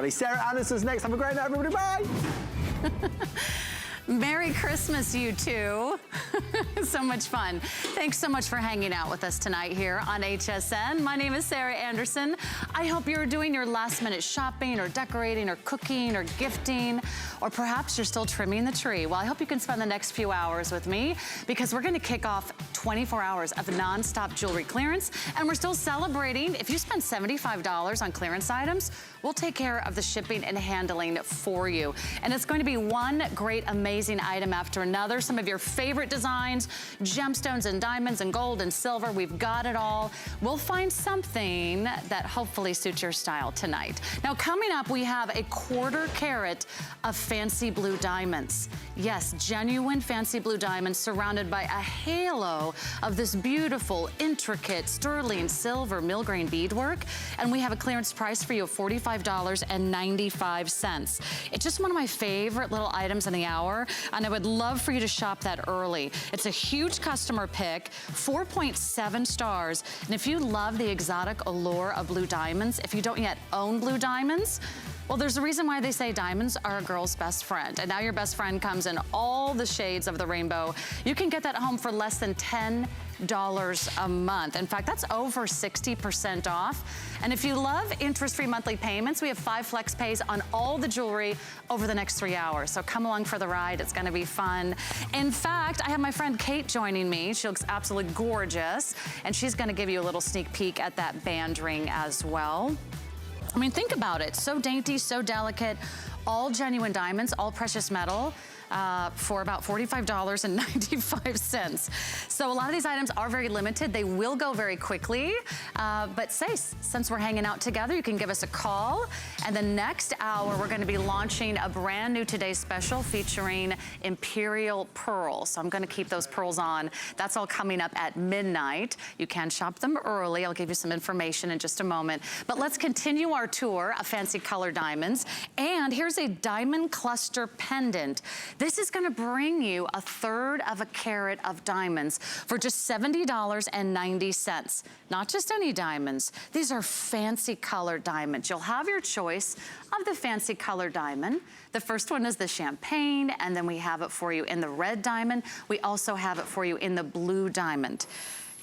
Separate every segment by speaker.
Speaker 1: Sarah Anderson's next. Have a great night, everybody. Bye.
Speaker 2: Merry Christmas, you two. So much fun. Thanks so much for hanging out with us tonight here on HSN. My name is Sarah Anderson. I hope you're doing your last minute shopping or decorating or cooking or gifting, or perhaps you're still trimming the tree. Well, I hope you can spend the next few hours with me because we're going to kick off 24 hours of nonstop jewelry clearance, and we're still celebrating. If you spend $75 on clearance items, we'll take care of the shipping and handling for you. And it's going to be one great, amazing item after another. Some of your favorite designs, gemstones and diamonds and gold and silver, we've got it all. We'll find something that hopefully suits your style tonight. Now, coming up, we have a 1/4 carat of fancy blue diamonds. Yes, genuine fancy blue diamonds surrounded by a halo of this beautiful, intricate, sterling silver mil-grain beadwork. And we have a clearance price for you of $45.95. It's just one of my favorite little items in the hour, and I would love for you to shop that early. It's a huge customer pick, 4.7 stars. And if you love the exotic allure of blue diamonds, if you don't yet own blue diamonds, well, there's a reason why they say diamonds are a girl's best friend. And now your best friend comes in all the shades of the rainbow. You can get that home for less than $10 a month. In fact, that's over 60% off. And if you love interest-free monthly payments, we have 5 flex pays on all the jewelry over the next 3 hours. So come along for the ride. It's going to be fun. In fact, I have my friend Kate joining me. She looks absolutely gorgeous. And she's going to give you a little sneak peek at that band ring as well. I mean, think about it. So dainty, so delicate, all genuine diamonds, all precious metal. For about $45.95. So a lot of these items are very limited. They will go very quickly. But since we're hanging out together, you can give us a call. And the next hour, we're going to be launching a brand new Today Special featuring Imperial Pearls. So I'm going to keep those pearls on. That's all coming up at midnight. You can shop them early. I'll give you some information in just a moment. But let's continue our tour of fancy color diamonds. And here's a diamond cluster pendant. This is going to bring you 1/3 of a carat of diamonds for just $70.90. Not just any diamonds. These are fancy colored diamonds. You'll have your choice of the fancy colored diamond. The first one is the champagne, and then we have it for you in the red diamond. We also have it for you in the blue diamond.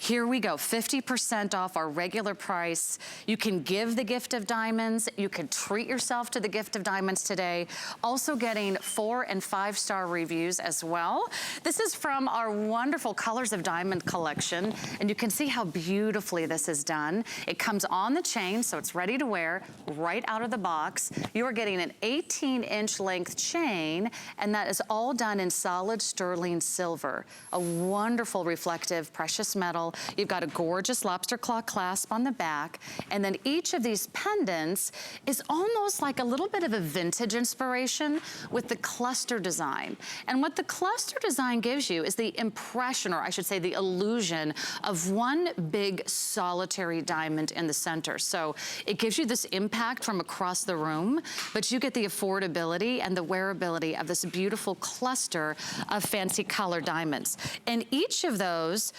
Speaker 2: Here we go, 50% off our regular price. You can give the gift of diamonds. You can treat yourself to the gift of diamonds today. Also getting 4- and 5-star reviews as well. This is from our wonderful Colors of Diamond collection, and you can see how beautifully this is done. It comes on the chain, so it's ready to wear right out of the box. You are getting an 18-inch length chain, and that is all done in solid sterling silver. A wonderful reflective precious metal. You've got a gorgeous lobster claw clasp on the back, and then each of these pendants is almost like a little bit of a vintage inspiration with the cluster design. And what the cluster design gives you is the impression, or I should say the illusion, of one big solitary diamond in the center. So it gives you this impact from across the room, but you get the affordability and the wearability of this beautiful cluster of fancy color diamonds. And each of those,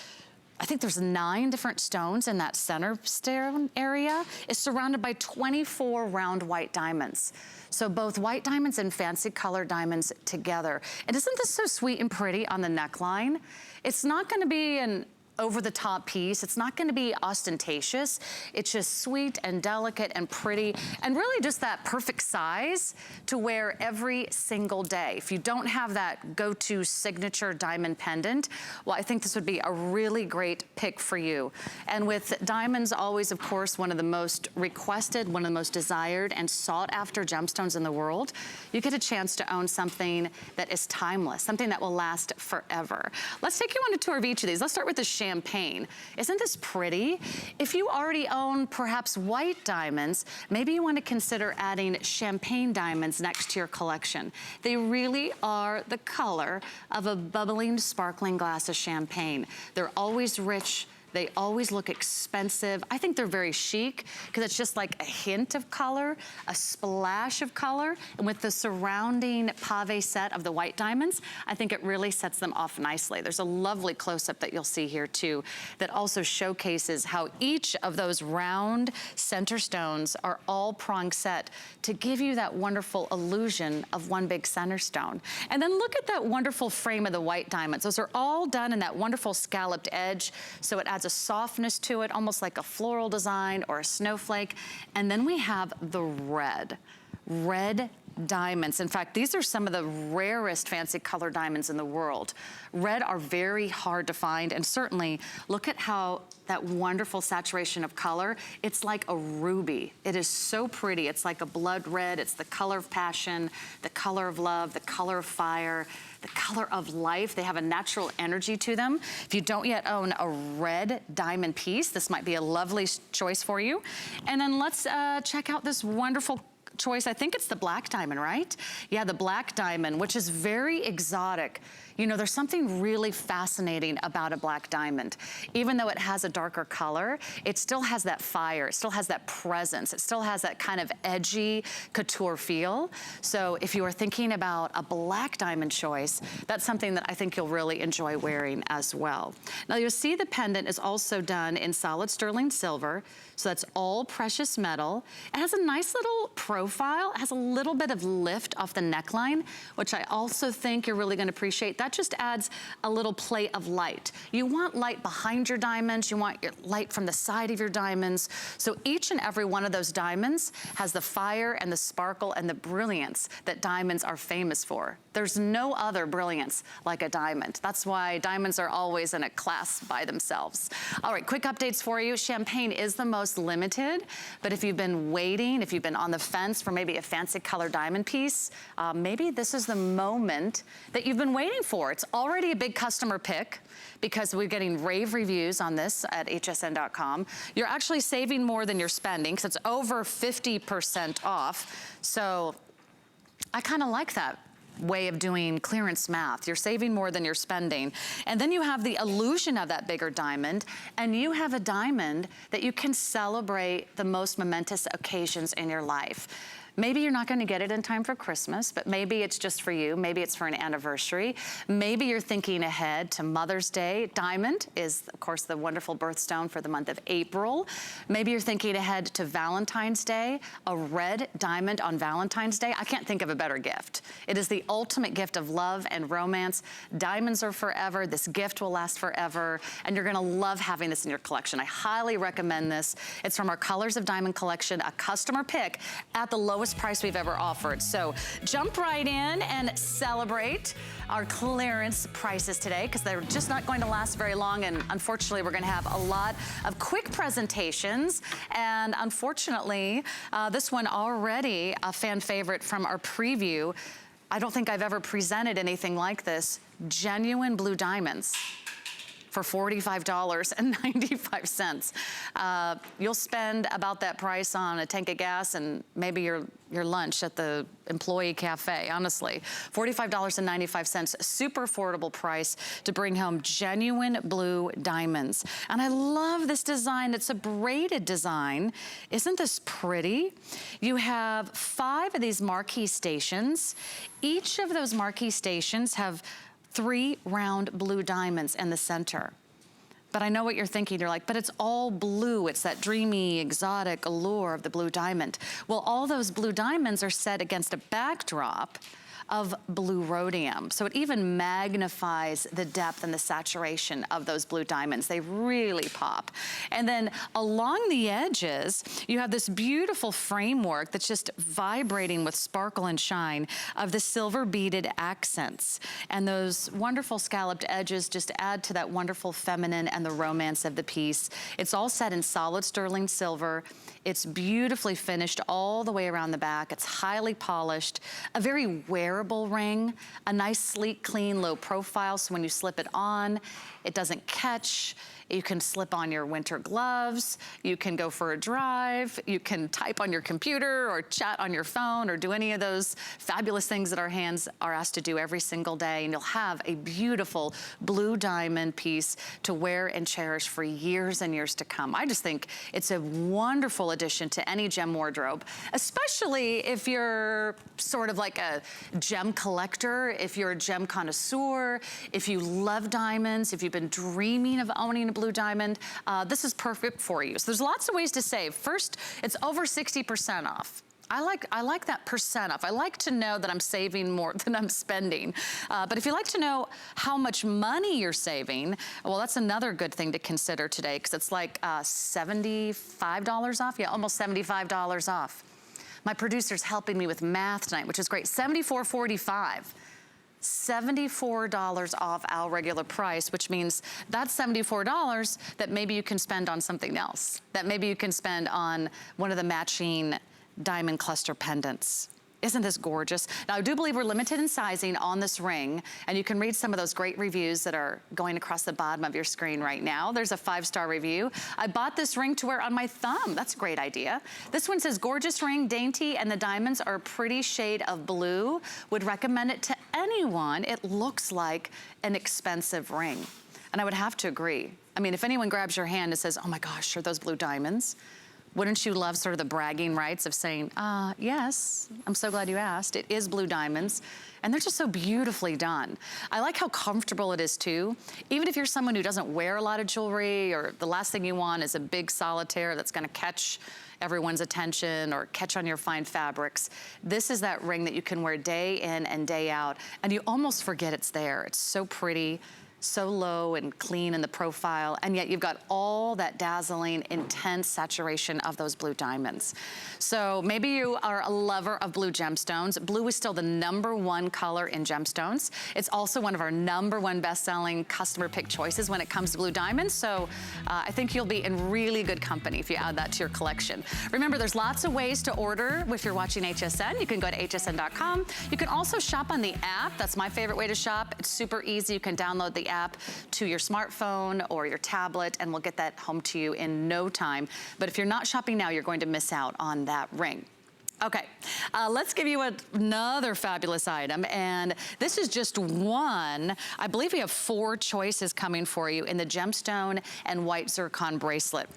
Speaker 2: I think there's 9 different stones in that center stone area, is surrounded by 24 round white diamonds. So both white diamonds and fancy colored diamonds together. And isn't this so sweet and pretty on the neckline? It's not gonna be an over-the-top piece. It's not gonna be ostentatious. It's just sweet and delicate and pretty, and really just that perfect size to wear every single day. If you don't have that go-to signature diamond pendant, well, I think this would be a really great pick for you. And with diamonds always, of course, one of the most requested, one of the most desired and sought-after gemstones in the world, you get a chance to own something that is timeless, something that will last forever. Let's take you on a tour of each of these. Let's start with the champagne. Isn't this pretty? If you already own perhaps white diamonds, maybe you want to consider adding champagne diamonds next to your collection. They really are the color of a bubbling, sparkling glass of champagne. They're always rich. They always look expensive. I think they're very chic because it's just like a hint of color, a splash of color, and with the surrounding pave set of the white diamonds, I think it really sets them off nicely. There's a lovely close-up that you'll see here too that also showcases how each of those round center stones are all prong set to give you that wonderful illusion of one big center stone. And then look at that wonderful frame of the white diamonds. Those are all done in that wonderful scalloped edge, so it adds a softness to it, almost like a floral design or a snowflake. And then we have the red diamonds. In fact, these are some of the rarest fancy color diamonds in the world. Red are very hard to find, and certainly look at how that wonderful saturation of color. It's like a ruby. It is so pretty. It's like a blood red. It's the color of passion, the color of love, the color of fire, the color of life. They have a natural energy to them. If you don't yet own a red diamond piece, this might be a lovely choice for you. And then let's check out this wonderful choice. I think it's the black diamond, right? Yeah, the black diamond, which is very exotic. You know, there's something really fascinating about a black diamond. Even though it has a darker color, it still has that fire, it still has that presence, it still has that kind of edgy couture feel. So if you are thinking about a black diamond choice, that's something that I think you'll really enjoy wearing as well. Now you'll see the pendant is also done in solid sterling silver, so that's all precious metal. It has a nice little profile, it has a little bit of lift off the neckline, which I also think you're really gonna appreciate. That just adds a little play of light. You want light behind your diamonds, you want your light from the side of your diamonds. So each and every one of those diamonds has the fire and the sparkle and the brilliance that diamonds are famous for. There's no other brilliance like a diamond. That's why diamonds are always in a class by themselves. All right, quick updates for you. Champagne is the most limited, but if you've been waiting, if you've been on the fence for maybe a fancy color diamond piece, maybe this is the moment that you've been waiting for. It's already a big customer pick because we're getting rave reviews on this at hsn.com. You're actually saving more than you're spending because it's over 50% off. So I kind of like that way of doing clearance math. You're saving more than you're spending. And then you have the illusion of that bigger diamond, and you have a diamond that you can celebrate the most momentous occasions in your life. Maybe you're not gonna get it in time for Christmas, but maybe it's just for you. Maybe it's for an anniversary. Maybe you're thinking ahead to Mother's Day. Diamond is, of course, the wonderful birthstone for the month of April. Maybe you're thinking ahead to Valentine's Day, a red diamond on Valentine's Day. I can't think of a better gift. It is the ultimate gift of love and romance. Diamonds are forever. This gift will last forever, and you're gonna love having this in your collection. I highly recommend this. It's from our Colors of Diamond collection, a customer pick at the lowest price we've ever offered. So jump right in and celebrate our clearance prices today because they're just not going to last very long, and unfortunately we're going to have a lot of quick presentations, and unfortunately this one already a fan favorite from our preview. I don't think I've ever presented anything like this. Genuine blue diamonds for $45.95. You'll spend about that price on a tank of gas and maybe your lunch at the employee cafe, honestly. $45.95, super affordable price to bring home genuine blue diamonds. And I love this design. It's a braided design. Isn't this pretty? You have 5 of these marquee stations. Each of those marquee stations have 3 round blue diamonds in the center. But I know what you're thinking. You're like, but it's all blue. It's that dreamy, exotic allure of the blue diamond. Well, all those blue diamonds are set against a backdrop of blue rhodium. So it even magnifies the depth and the saturation of those blue diamonds. They really pop. And then along the edges, you have this beautiful framework that's just vibrating with sparkle and shine of the silver beaded accents. And those wonderful scalloped edges just add to that wonderful feminine and the romance of the piece. It's all set in solid sterling silver. It's beautifully finished all the way around the back. It's highly polished, a very wearable wearable ring, a nice, sleek, clean, low profile, so when you slip it on, it doesn't catch. You can slip on your winter gloves, you can go for a drive, you can type on your computer or chat on your phone or do any of those fabulous things that our hands are asked to do every single day, and you'll have a beautiful blue diamond piece to wear and cherish for years and years to come. I just think it's a wonderful addition to any gem wardrobe, especially if you're sort of like a gem collector, if you're a gem connoisseur, if you love diamonds, if you've been dreaming of owning a blue diamond, this is perfect for you. So there's lots of ways to save. First, it's over 60% off. I like that percent off. I like to know that I'm saving more than I'm spending. But if you like to know how much money you're saving, well, that's another good thing to consider today, because it's like $75 off. Yeah, almost $75 off. My producer's helping me with math tonight, which is great. $74.45. $74 off our regular price, which means that's $74 that maybe you can spend on something else, that maybe you can spend on one of the matching diamond cluster pendants. Isn't this gorgeous? Now, I do believe we're limited in sizing on this ring, and you can read some of those great reviews that are going across the bottom of your screen right now. There's a 5-star review. I bought this ring to wear on my thumb. That's a great idea. This one says, gorgeous ring, dainty, and the diamonds are a pretty shade of blue. Would recommend it to anyone. It looks like an expensive ring. And I would have to agree. I mean, if anyone grabs your hand and says, oh my gosh, are those blue diamonds? Wouldn't you love sort of the bragging rights of saying, yes, I'm so glad you asked. It is blue diamonds, and they're just so beautifully done. I like how comfortable it is too. Even if you're someone who doesn't wear a lot of jewelry, or the last thing you want is a big solitaire that's gonna catch everyone's attention or catch on your fine fabrics, this is that ring that you can wear day in and day out, and you almost forget it's there. It's so pretty, so low and clean in the profile, and yet you've got all that dazzling, intense saturation of those blue diamonds. So maybe you are a lover of blue gemstones. Blue is still the #1 color in gemstones. It's also one of our #1 best-selling customer pick choices when it comes to blue diamonds, so I think you'll be in really good company if you add that to your collection. Remember, there's lots of ways to order if you're watching HSN. You can go to hsn.com. You can also shop on the app. That's my favorite way to shop. It's super easy. You can download the app to your smartphone or your tablet, and we'll get that home to you in no time. But if you're not shopping now, you're going to miss out on that ring. Okay, let's give you another fabulous item, and this is just one. I believe we have 4 choices coming for you in the gemstone and white zircon bracelet.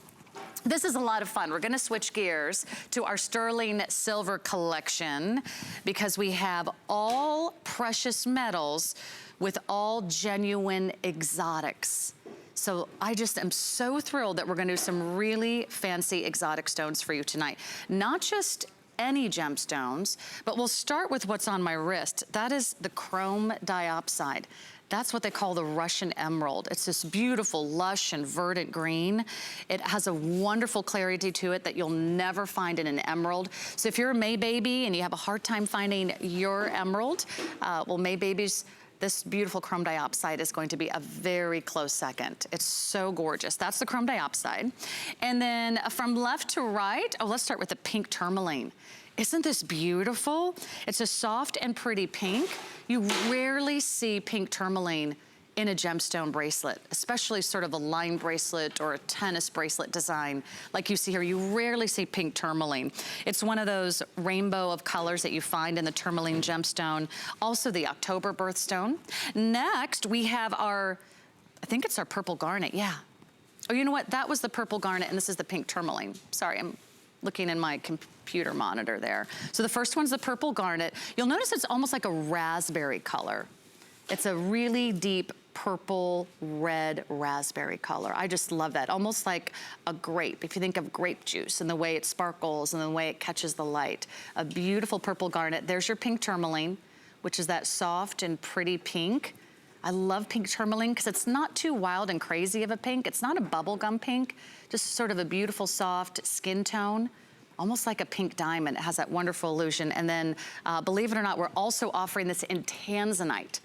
Speaker 2: This is a lot of fun. We're gonna switch gears to our sterling silver collection, because we have all precious metals with all genuine exotics. So I just am so thrilled that we're gonna do some really fancy exotic stones for you tonight. Not just any gemstones, but we'll start with what's on my wrist. That is the chrome diopside. That's what they call the Russian emerald. It's this beautiful, lush, and verdant green. It has a wonderful clarity to it that you'll never find in an emerald. So if you're a May baby and you have a hard time finding your emerald, well, May babies, this beautiful chrome diopside is going to be a very close second. It's so gorgeous. That's the chrome diopside. And then from left to right, let's start with the pink tourmaline. Isn't this beautiful? It's a soft and pretty pink. You rarely see pink tourmaline in a gemstone bracelet, especially sort of a line bracelet or a tennis bracelet design like you see here. You rarely see pink tourmaline. It's one of those rainbow of colors that you find in the tourmaline gemstone, also the October birthstone. Next, we have our, I think it's our purple garnet, yeah. Oh, you know what? That was the purple garnet, and this is the pink tourmaline. Sorry, I'm looking in my computer monitor there. So the first one's the purple garnet. You'll notice it's almost like a raspberry color. It's a really deep purple, red raspberry color. I just love that. Almost like a grape. If you think of grape juice and the way it sparkles and the way it catches the light. A beautiful purple garnet. There's your pink tourmaline, which is that soft and pretty pink. I love pink tourmaline because it's not too wild and crazy of a pink. It's not a bubblegum pink, just sort of a beautiful, soft skin tone. Almost like a pink diamond. It has that wonderful illusion. And then, believe it or not, we're also offering this in tanzanite.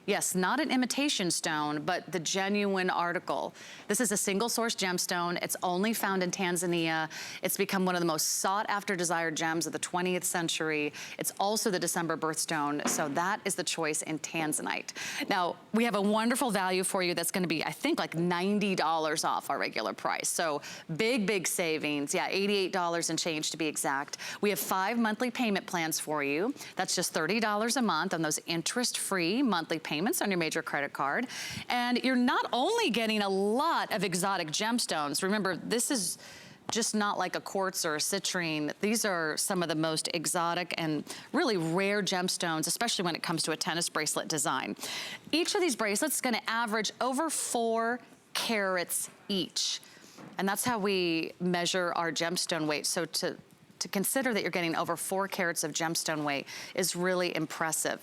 Speaker 2: Yes, not an imitation stone, but the genuine article. This is a single source gemstone. It's only found in Tanzania. It's become one of the most sought after desired gems of the 20th century. It's also the December birthstone, so that is the choice in Tanzanite. Now, we have a wonderful value for you that's gonna be, I think, like $90 off our regular price. So big, big savings. Yeah, $88 and change to be exact. We have 5 monthly payment plans for you. That's just $30 a month on those interest-free monthly payments on your major credit card. And you're not only getting a lot of exotic gemstones. Remember, this is just not like a quartz or a citrine. These are some of the most exotic and really rare gemstones, especially when it comes to a tennis bracelet design. Each of these bracelets is gonna average over 4 carats each. And that's how we measure our gemstone weight. So to consider that you're getting over 4 carats of gemstone weight is really impressive.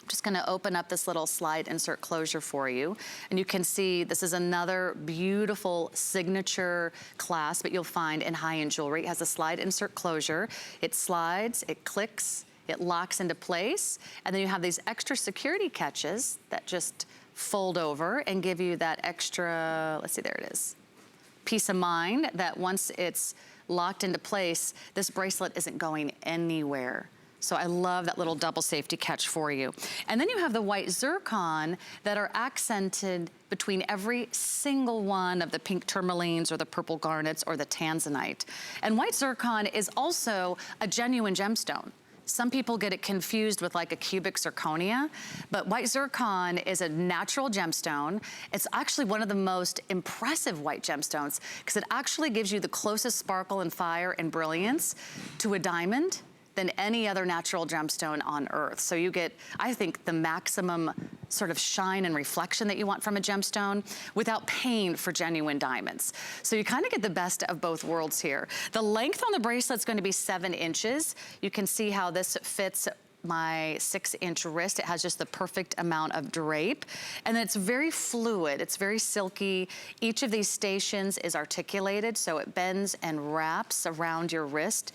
Speaker 2: I'm just gonna open up this little slide insert closure for you. And you can see this is another beautiful signature clasp that you'll find in high-end jewelry. It has a slide insert closure. It slides, it clicks, it locks into place. And then you have these extra security catches that just fold over and give you that extra, let's see, there it is, peace of mind that once it's locked into place, this bracelet isn't going anywhere. So I love that little double safety catch for you. And then you have the white zircon that are accented between every single one of the pink tourmalines or the purple garnets or the tanzanite. And white zircon is also a genuine gemstone. Some people get it confused with like a cubic zirconia, but white zircon is a natural gemstone. It's actually one of the most impressive white gemstones because it actually gives you the closest sparkle and fire and brilliance to a diamond than any other natural gemstone on earth. So you get, I think, the maximum sort of shine and reflection that you want from a gemstone without paying for genuine diamonds. So you kind of get the best of both worlds here. The length on the bracelet's going to be 7 inches. You can see how this fits my 6-inch wrist. It has just the perfect amount of drape. And then it's very fluid, it's very silky. Each of these stations is articulated, so it bends and wraps around your wrist.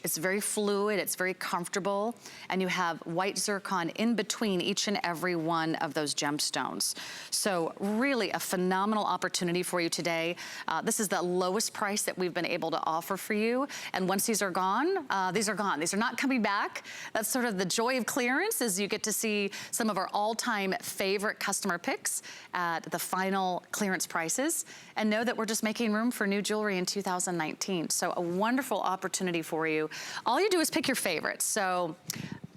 Speaker 2: It's very fluid, it's very comfortable, and you have white zircon in between each and every one of those gemstones. So really a phenomenal opportunity for you today. This is the lowest price that we've been able to offer for you, and once these are gone, these are gone. These are not coming back. That's sort of the joy of clearance, is you get to see some of our all-time favorite customer picks at the final clearance prices, and know that we're just making room for new jewelry in 2019. So a wonderful opportunity for you. All you do is pick your favorites. So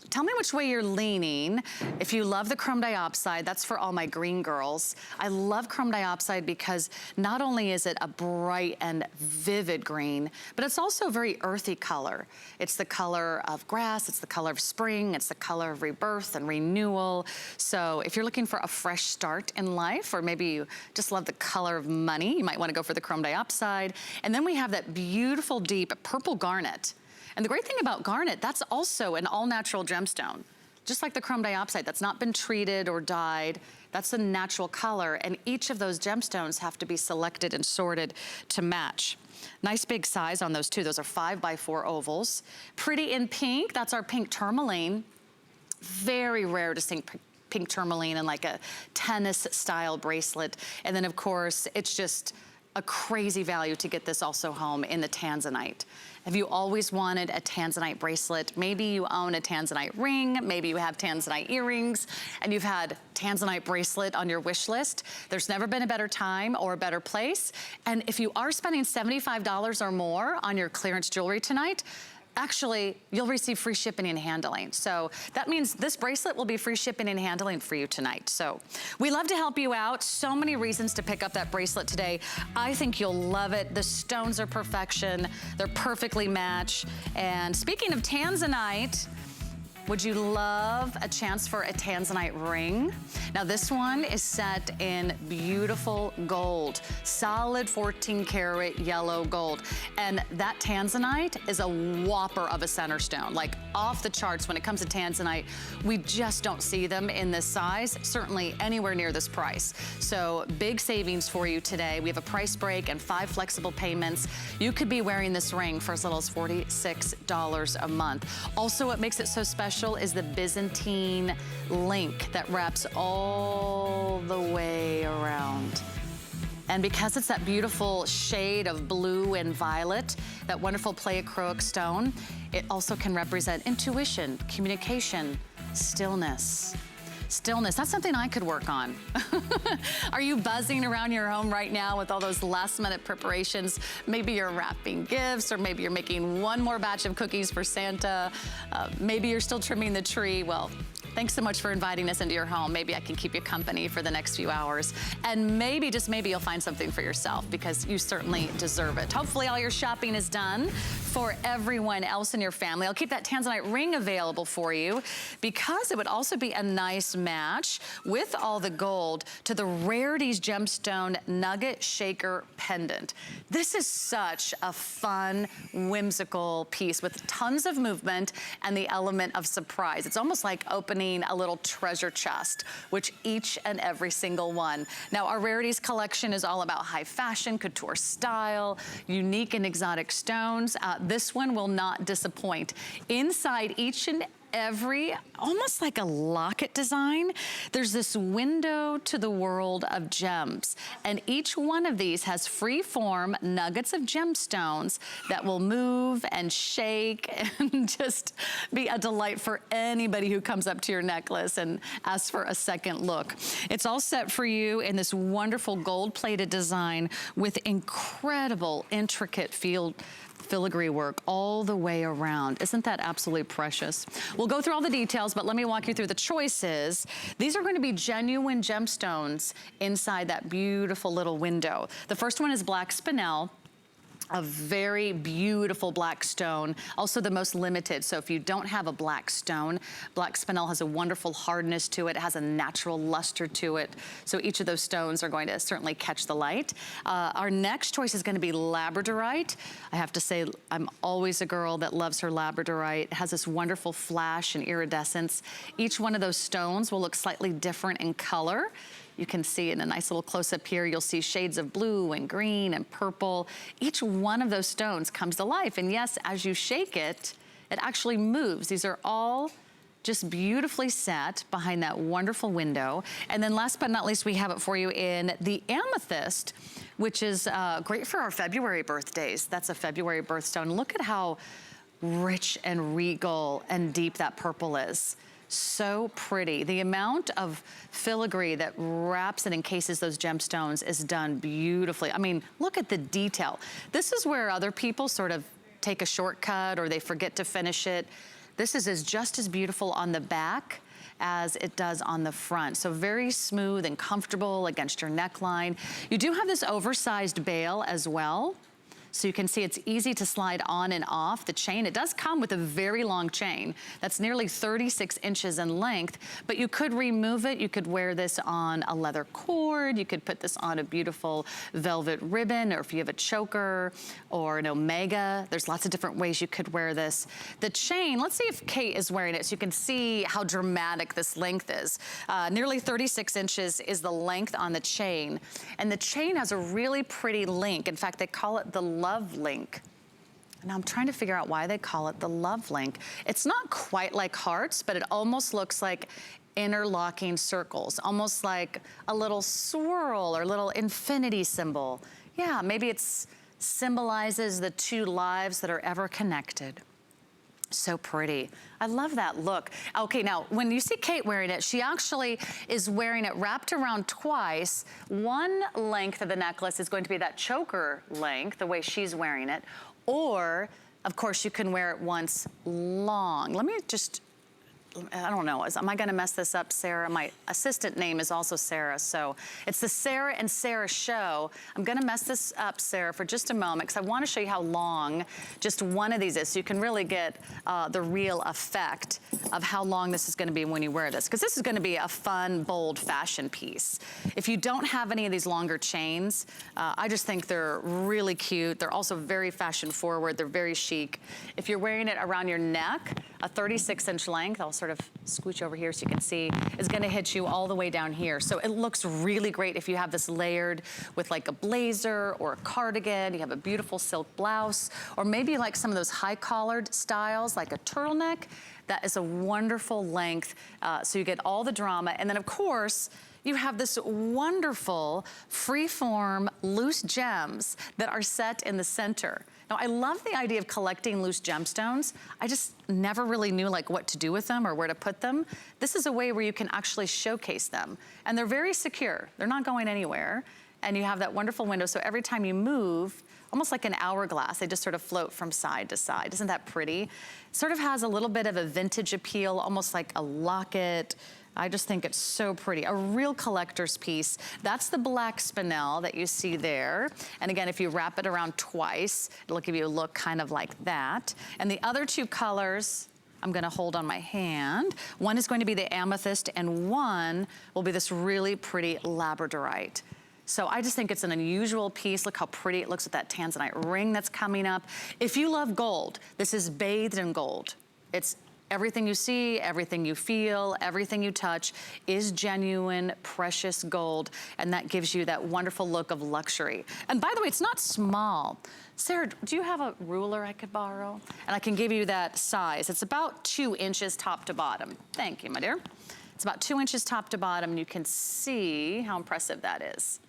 Speaker 2: tell me which way you're leaning. If you love the chrome diopside, that's for all my green girls. I love chrome diopside because not only is it a bright and vivid green, but it's also a very earthy color. It's the color of grass, it's the color of spring, it's the color of rebirth and renewal. So if you're looking for a fresh start in life, or maybe you just love the color of money, you might want to go for the chrome diopside. And then we have that beautiful deep purple garnet. And the great thing about garnet, that's also an all-natural gemstone. Just like the chrome diopside, that's not been treated or dyed. That's a natural color, and each of those gemstones have to be selected and sorted to match. Nice big size on those two. Those are 5x4 ovals. Pretty in pink, that's our pink tourmaline. Very rare to see pink tourmaline in like a tennis-style bracelet. And then, of course, it's just a crazy value to get this also home in the tanzanite. Have you always wanted a tanzanite bracelet? Maybe you own a tanzanite ring, maybe you have tanzanite earrings, and you've had tanzanite bracelet on your wish list. There's never been a better time or a better place. And if you are spending $75 or more on your clearance jewelry tonight, actually, you'll receive free shipping and handling. So that means this bracelet will be free shipping and handling for you tonight. So we love to help you out. So many reasons to pick up that bracelet today. I think you'll love it. The stones are perfection. They're perfectly matched. And speaking of tanzanite, would you love a chance for a tanzanite ring? Now this one is set in beautiful gold, solid 14 karat yellow gold. And that tanzanite is a whopper of a center stone, like off the charts when it comes to tanzanite. We just don't see them in this size, certainly anywhere near this price. So big savings for you today. We have a price break and 5 flexible payments. You could be wearing this ring for as little as $46 a month. Also, what makes it so special special is the Byzantine link that wraps all the way around. And because it's that beautiful shade of blue and violet, that wonderful pleochroic stone, it also can represent intuition, communication, stillness. Stillness, that's something I could work on. Are you buzzing around your home right now with all those last minute preparations? Maybe you're wrapping gifts, or maybe you're making one more batch of cookies for Santa. Maybe you're still trimming the tree. Well, thanks so much for inviting us into your home. Maybe I can keep you company for the next few hours. And maybe, just maybe, you'll find something for yourself, because you certainly deserve it. Hopefully all your shopping is done for everyone else in your family. I'll keep that Tanzanite ring available for you, because it would also be a nice match with all the gold to the Rarities Gemstone Nugget Shaker Pendant. This is such a fun, whimsical piece with tons of movement and the element of surprise. It's almost like opening a little treasure chest, which each and every single one. Now, our Rarities collection is all about high fashion, couture style, unique and exotic stones. This one will not disappoint. Inside each and every, almost like a locket design, there's this window to the world of gems. And each one of these has free-form nuggets of gemstones that will move and shake and just be a delight for anybody who comes up to your necklace and asks for a second look. It's all set for you in this wonderful gold-plated design with incredible, intricate filigree work all the way around. Isn't that absolutely precious? We'll go through all the details, but let me walk you through the choices. These are going to be genuine gemstones inside that beautiful little window. The first one is black spinel, a very beautiful black stone, also the most limited. So if you don't have a black stone, black spinel has a wonderful hardness to it. It has a natural luster to it. So each of those stones are going to certainly catch the light. Our next choice is going to be labradorite. I have to say, I'm always a girl that loves her labradorite. It has this wonderful flash and iridescence. Each one of those stones will look slightly different in color. You can see in a nice little close-up here, you'll see shades of blue and green and purple. Each one of those stones comes to life. And yes, as you shake it, it actually moves. These are all just beautifully set behind that wonderful window. And then last but not least, we have it for you in the amethyst, which is great for our February birthdays. That's a February birthstone. Look at how rich and regal and deep that purple is. So pretty. The amount of filigree that wraps and encases those gemstones is done beautifully. I mean, look at the detail. This is where other people sort of take a shortcut or they forget to finish it. This is just as beautiful on the back as it does on the front. So very smooth and comfortable against your neckline. You do have this oversized bail as well. So you can see it's easy to slide on and off the chain. It does come with a very long chain that's nearly 36 inches in length, but you could remove it. You could wear this on a leather cord. You could put this on a beautiful velvet ribbon, or if you have a choker or an omega, there's lots of different ways you could wear this. The chain, let's see if Kate is wearing it so you can see how dramatic this length is. Nearly 36 inches is the length on the chain. And the chain has a really pretty link. In fact, they call it the Love Link. Now I'm trying to figure out why they call it the Love Link. It's not quite like hearts, but it almost looks like interlocking circles, almost like a little swirl or little infinity symbol. Yeah, maybe it's symbolizes the two lives that are ever connected. So pretty. I love that look. Okay, now when you see Kate wearing it, she actually is wearing it wrapped around twice. One length of the necklace is going to be that choker length, the way she's wearing it. Or, of course, you can wear it once long. Let me just, I don't know, am I gonna mess this up, Sarah? My assistant name is also Sarah, so it's the Sarah and Sarah show. I'm gonna mess this up, Sarah, for just a moment, because I wanna show you how long just one of these is, so you can really get the real effect of how long this is gonna be when you wear this, because this is gonna be a fun, bold fashion piece. If you don't have any of these longer chains, I just think they're really cute. They're also very fashion forward. They're very chic. If you're wearing it around your neck, a 36-inch length, I'll sort of scooch over here so you can see, is gonna hit you all the way down here. So it looks really great if you have this layered with like a blazer or a cardigan, you have a beautiful silk blouse, or maybe like some of those high collared styles, like a turtleneck. That is a wonderful length, so you get all the drama. And then of course, you have this wonderful free-form loose gems that are set in the center. Now, I love the idea of collecting loose gemstones. I just never really knew like what to do with them or where to put them. This is a way where you can actually showcase them. And they're very secure. They're not going anywhere. And you have that wonderful window, so every time you move, almost like an hourglass, they just sort of float from side to side. Isn't that pretty? It sort of has a little bit of a vintage appeal, almost like a locket. I just think it's so pretty, a real collector's piece. That's the black spinel that you see there. And again, if you wrap it around twice, it'll give you a look kind of like that. And the other two colors, I'm gonna hold on my hand. One is going to be the amethyst and one will be this really pretty labradorite. So I just think it's an unusual piece. Look how pretty it looks with that tanzanite ring that's coming up. If you love gold, this is bathed in gold. It's everything you see, everything you feel, everything you touch is genuine, precious gold, and that gives you that wonderful look of luxury. And by the way, it's not small. Sarah, do you have a ruler I could borrow? And I can give you that size. It's about 2 inches top to bottom. Thank you, my dear. It's about 2 inches top to bottom, and you can see how impressive that is.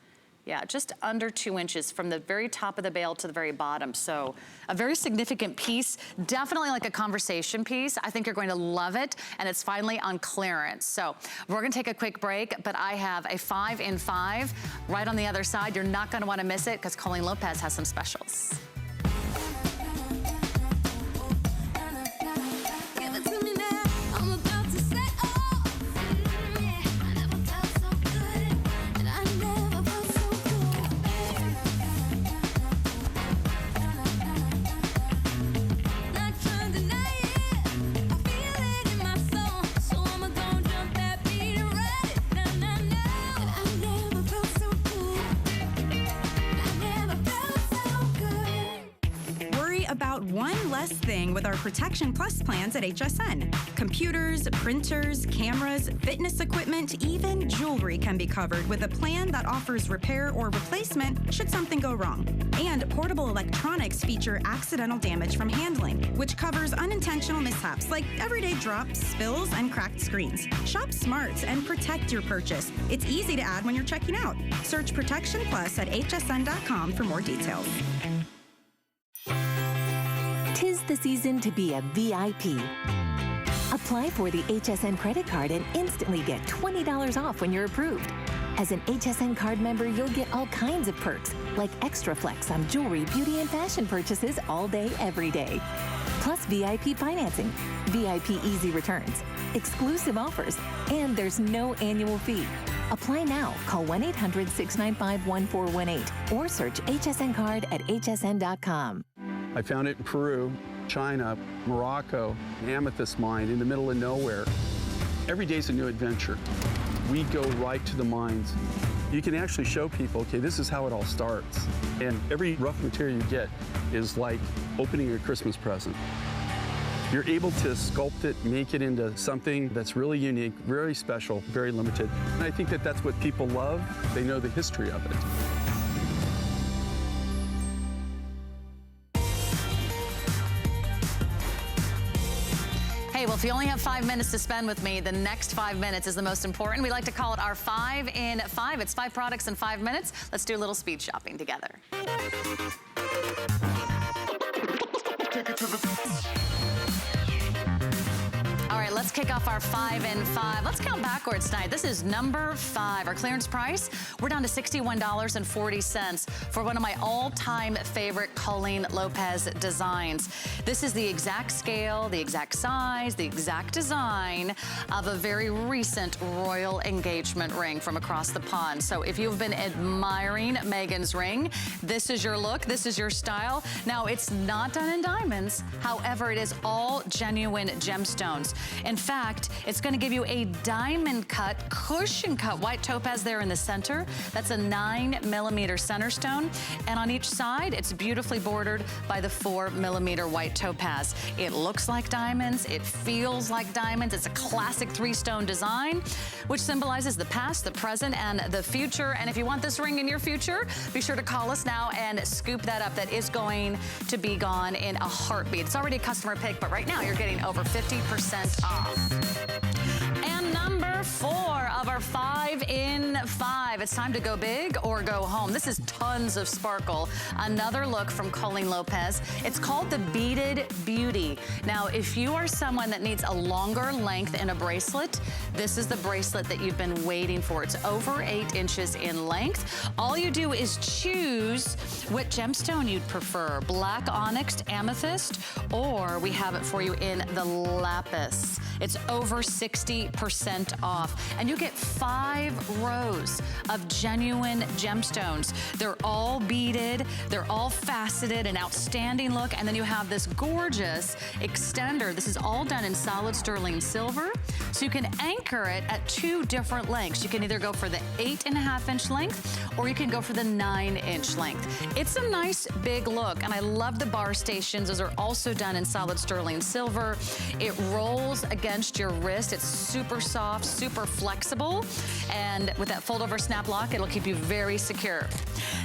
Speaker 2: Yeah, just under 2 inches from the very top of the bail to the very bottom. So a very significant piece, definitely like a conversation piece. I think you're going to love it, and it's finally on clearance. So we're gonna take a quick break, but I have a 5 in 5 right on the other side. You're not gonna wanna miss it because Colleen Lopez has some specials.
Speaker 3: About one less thing with our Protection Plus plans at HSN. Computers, printers, cameras, fitness equipment, even jewelry can be covered with a plan that offers repair or replacement should something go wrong. And portable electronics feature accidental damage from handling, which covers unintentional mishaps like everyday drops, spills, and cracked screens. Shop smart and protect your purchase. It's easy to add when you're checking out. Search Protection Plus at hsn.com for more details.
Speaker 4: 'Tis the season to be a VIP. Apply for the HSN credit card and instantly get $20 off when you're approved. As an HSN card member, you'll get all kinds of perks, like extra flex on jewelry, beauty, and fashion purchases all day, every day. Plus VIP financing, VIP easy returns, exclusive offers, and there's no annual fee. Apply now. Call 1-800-695-1418 or search HSN card at hsn.com.
Speaker 1: I found it in Peru, China, Morocco, an amethyst mine in the middle of nowhere. Every day's a new adventure. We go right to the mines. You can actually show people, okay, this is how it all starts. And every rough material you get is like opening a Christmas present. You're able to sculpt it, make it into something that's really unique, very special, very limited. And I think that that's what people love. They know the history of it.
Speaker 2: Hey, well, if you only have 5 minutes to spend with me, the next 5 minutes is the most important. We like to call it our 5 in 5. It's 5 products in 5 minutes. Let's do a little speed shopping together. Take it to the... All right, let's kick off our 5 in 5. Let's count backwards tonight. This is number 5. Our clearance price, we're down to $61.40 for one of my all-time favorite Colleen Lopez designs. This is the exact scale, the exact size, the exact design of a very recent royal engagement ring from across the pond. So if you've been admiring Meghan's ring, this is your look, this is your style. Now, it's not done in diamonds. However, it is all genuine gemstones. In fact, it's gonna give you a diamond cut, cushion cut white topaz there in the center. That's a 9mm center stone. And on each side, it's beautifully bordered by the 4mm white topaz. It looks like diamonds, it feels like diamonds. It's a classic 3-stone design, which symbolizes the past, the present, and the future. And if you want this ring in your future, be sure to call us now and scoop that up. That is going to be gone in a heartbeat. It's already a customer pick, but right now you're getting over 50% off. And number 4 of our 5 in 5. It's time to go big or go home. This is tons of sparkle. Another look from Colleen Lopez. It's called the Beaded Beauty. Now, if you are someone that needs a longer length in a bracelet, this is the bracelet that you've been waiting for. It's over 8 inches in length. All you do is choose what gemstone you'd prefer, black onyx, amethyst, or we have it for you in the lapis. It's over 60% off, and you get 5 rows of genuine gemstones. They're all beaded, they're all faceted, an outstanding look, and then you have this gorgeous extender. This is all done in solid sterling silver, so you can anchor it at 2 different lengths. You can either go for the 8.5-inch length, or you can go for the 9-inch length. It's a nice big look, and I love the bar stations. Those are also done in solid sterling silver. It rolls against your wrist. It's super soft, super flexible, and with that fold-over snap lock, it'll keep you very secure.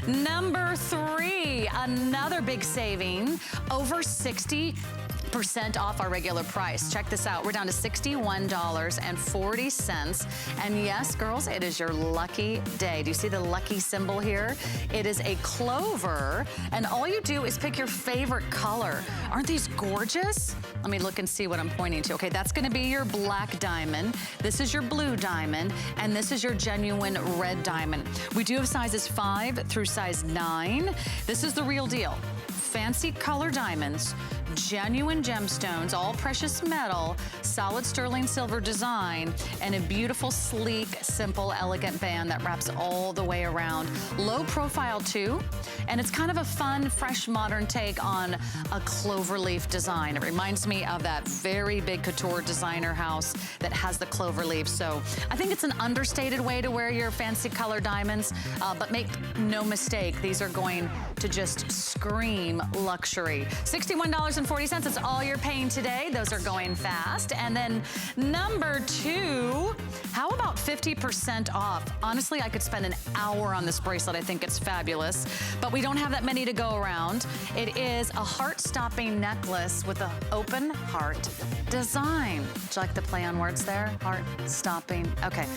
Speaker 2: Number 3, another big saving, over 60% off our regular price. Check this out. We're down to $61.40. And yes, girls, it is your lucky day. Do you see the lucky symbol here? It is a clover, and all you do is pick your favorite color. Aren't these gorgeous? Let me look and see what I'm pointing to. Okay, that's gonna be your black diamond. This is your blue diamond, and this is your genuine red diamond. We do have sizes 5 through size 9. This is the real deal. Fancy color diamonds, genuine gemstones, all precious metal, solid sterling silver design, and a beautiful, sleek, simple, elegant band that wraps all the way around. Low profile too, and it's kind of a fun, fresh, modern take on a cloverleaf design. It reminds me of that very big couture designer house that has the cloverleaf. So I think it's an understated way to wear your fancy color diamonds, but make no mistake, these are going to just scream luxury. $61.40, it's all you're paying today. Those are going fast. And then number 2, how about 50% off? Honestly, I could spend an hour on this bracelet. I think it's fabulous, but we don't have that many to go around. It is a heart-stopping necklace with an open heart design. Do you like the play on words there? Heart-stopping. Okay,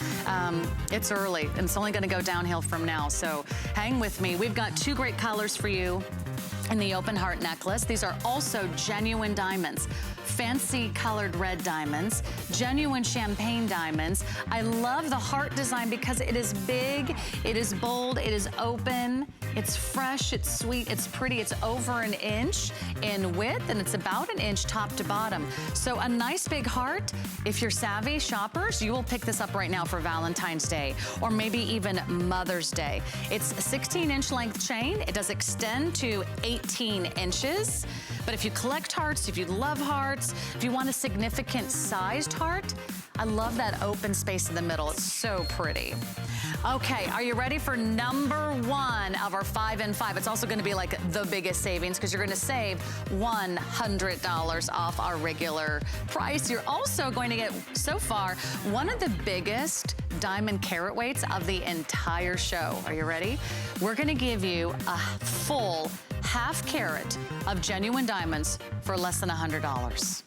Speaker 2: it's early, and it's only gonna go downhill from now, so hang with me. We've got 2 great colors for you in the open heart necklace. These are also genuine diamonds. Fancy colored red diamonds, genuine champagne diamonds. I love the heart design because it is big, it is bold, it is open, it's fresh, it's sweet, it's pretty. It's over 1 inch in width, and it's about 1 inch top to bottom. So a nice big heart. If you're savvy shoppers, you will pick this up right now for Valentine's Day, or maybe even Mother's Day. It's a 16-inch length chain. It does extend to 18 inches. But if you collect hearts, if you love hearts, if you want a significant sized heart, I love that open space in the middle. It's so pretty. Okay, are you ready for number 1 of our 5 in 5? It's also gonna be like the biggest savings because you're gonna save $100 off our regular price. You're also going to get, so far, one of the biggest diamond carat weights of the entire show. Are you ready? We're gonna give you a full half carat of genuine diamonds for less than $100.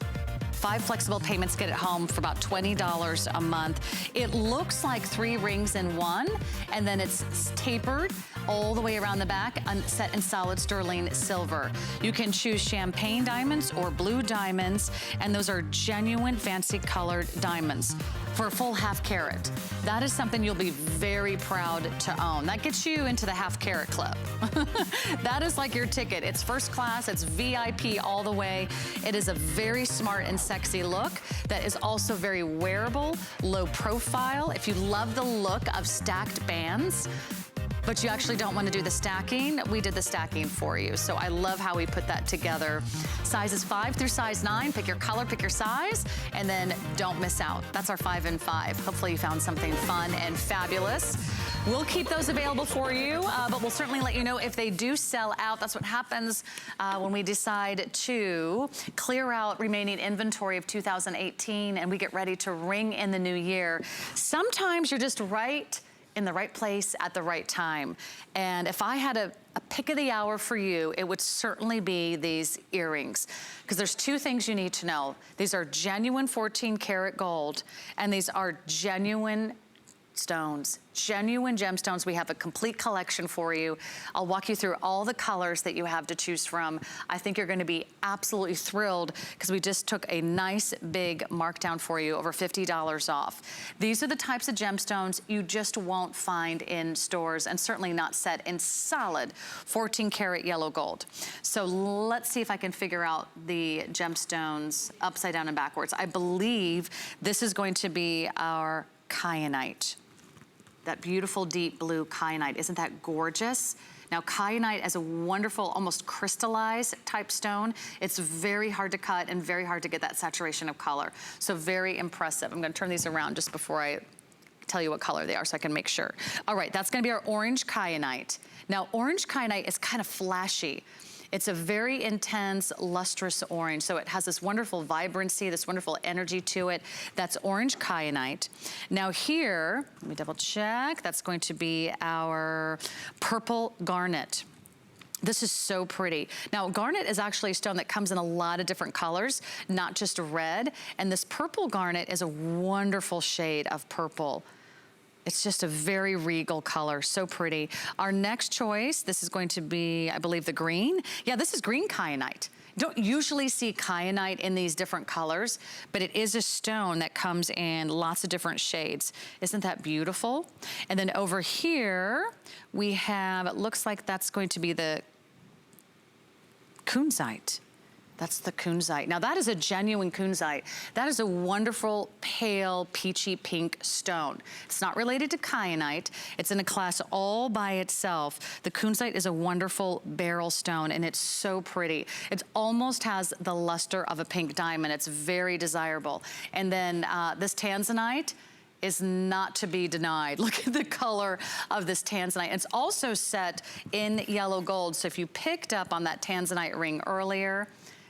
Speaker 2: 5 flexible payments get it home for about $20 a month. It looks like 3 rings in one, and then it's tapered all the way around the back and set in solid sterling silver. You can choose champagne diamonds or blue diamonds, and those are genuine fancy colored diamonds for a full half carat. That is something you'll be very proud to own. That gets you into the half carat club. That is like your ticket. It's first class, it's VIP all the way. It is a very smart and sexy look that is also very wearable, low profile. If you love the look of stacked bands, but you actually don't want to do the stacking. We did the stacking for you. So I love how we put that together. Sizes 5 through size 9. Pick your color, pick your size, and then don't miss out. That's our 5 and 5. Hopefully you found something fun and fabulous. We'll keep those available for you, but we'll certainly let you know if they do sell out. That's what happens when we decide to clear out remaining inventory of 2018 and we get ready to ring in the new year. Sometimes you're just right in the right place at the right time. And if I had a pick of the hour for you, it would certainly be these earrings. Because there's 2 things you need to know. These are genuine 14 karat gold, and these are genuine stones, genuine gemstones. We have a complete collection for you. I'll walk you through all the colors that you have to choose from. I think you're going to be absolutely thrilled because we just took a nice big markdown for you, over $50 off. These are the types of gemstones you just won't find in stores, and certainly not set in solid 14 karat yellow gold. So let's see if I can figure out the gemstones upside down and backwards. I believe this is going to be our kyanite. That beautiful deep blue kyanite. Isn't that gorgeous? Now, kyanite is a wonderful, almost crystallized type stone. It's very hard to cut and very hard to get that saturation of color. So very impressive. I'm gonna turn these around just before I tell you what color they are so I can make sure. All right, that's gonna be our orange kyanite. Now, orange kyanite is kind of flashy. It's a very intense, lustrous orange. So it has this wonderful vibrancy, this wonderful energy to it. That's orange kyanite. Now here, let me double check. That's going to be our purple garnet. This is so pretty. Now, garnet is actually a stone that comes in a lot of different colors, not just red. And this purple garnet is a wonderful shade of purple. It's just a very regal color, so pretty. Our next choice, this is going to be, I believe, the green. Yeah, this is green kyanite. You don't usually see kyanite in these different colors, but it is a stone that comes in lots of different shades. Isn't that beautiful? And then over here, we have, it looks like that's going to be the kunzite. That's the kunzite. Now that is a genuine kunzite. That is a wonderful, pale, peachy pink stone. It's not related to kyanite. It's in a class all by itself. The kunzite is a wonderful beryl stone, and it's so pretty. It almost has the luster of a pink diamond. It's very desirable. And then this tanzanite is not to be denied. Look at the color of this tanzanite. It's also set in yellow gold. So if you picked up on that tanzanite ring earlier,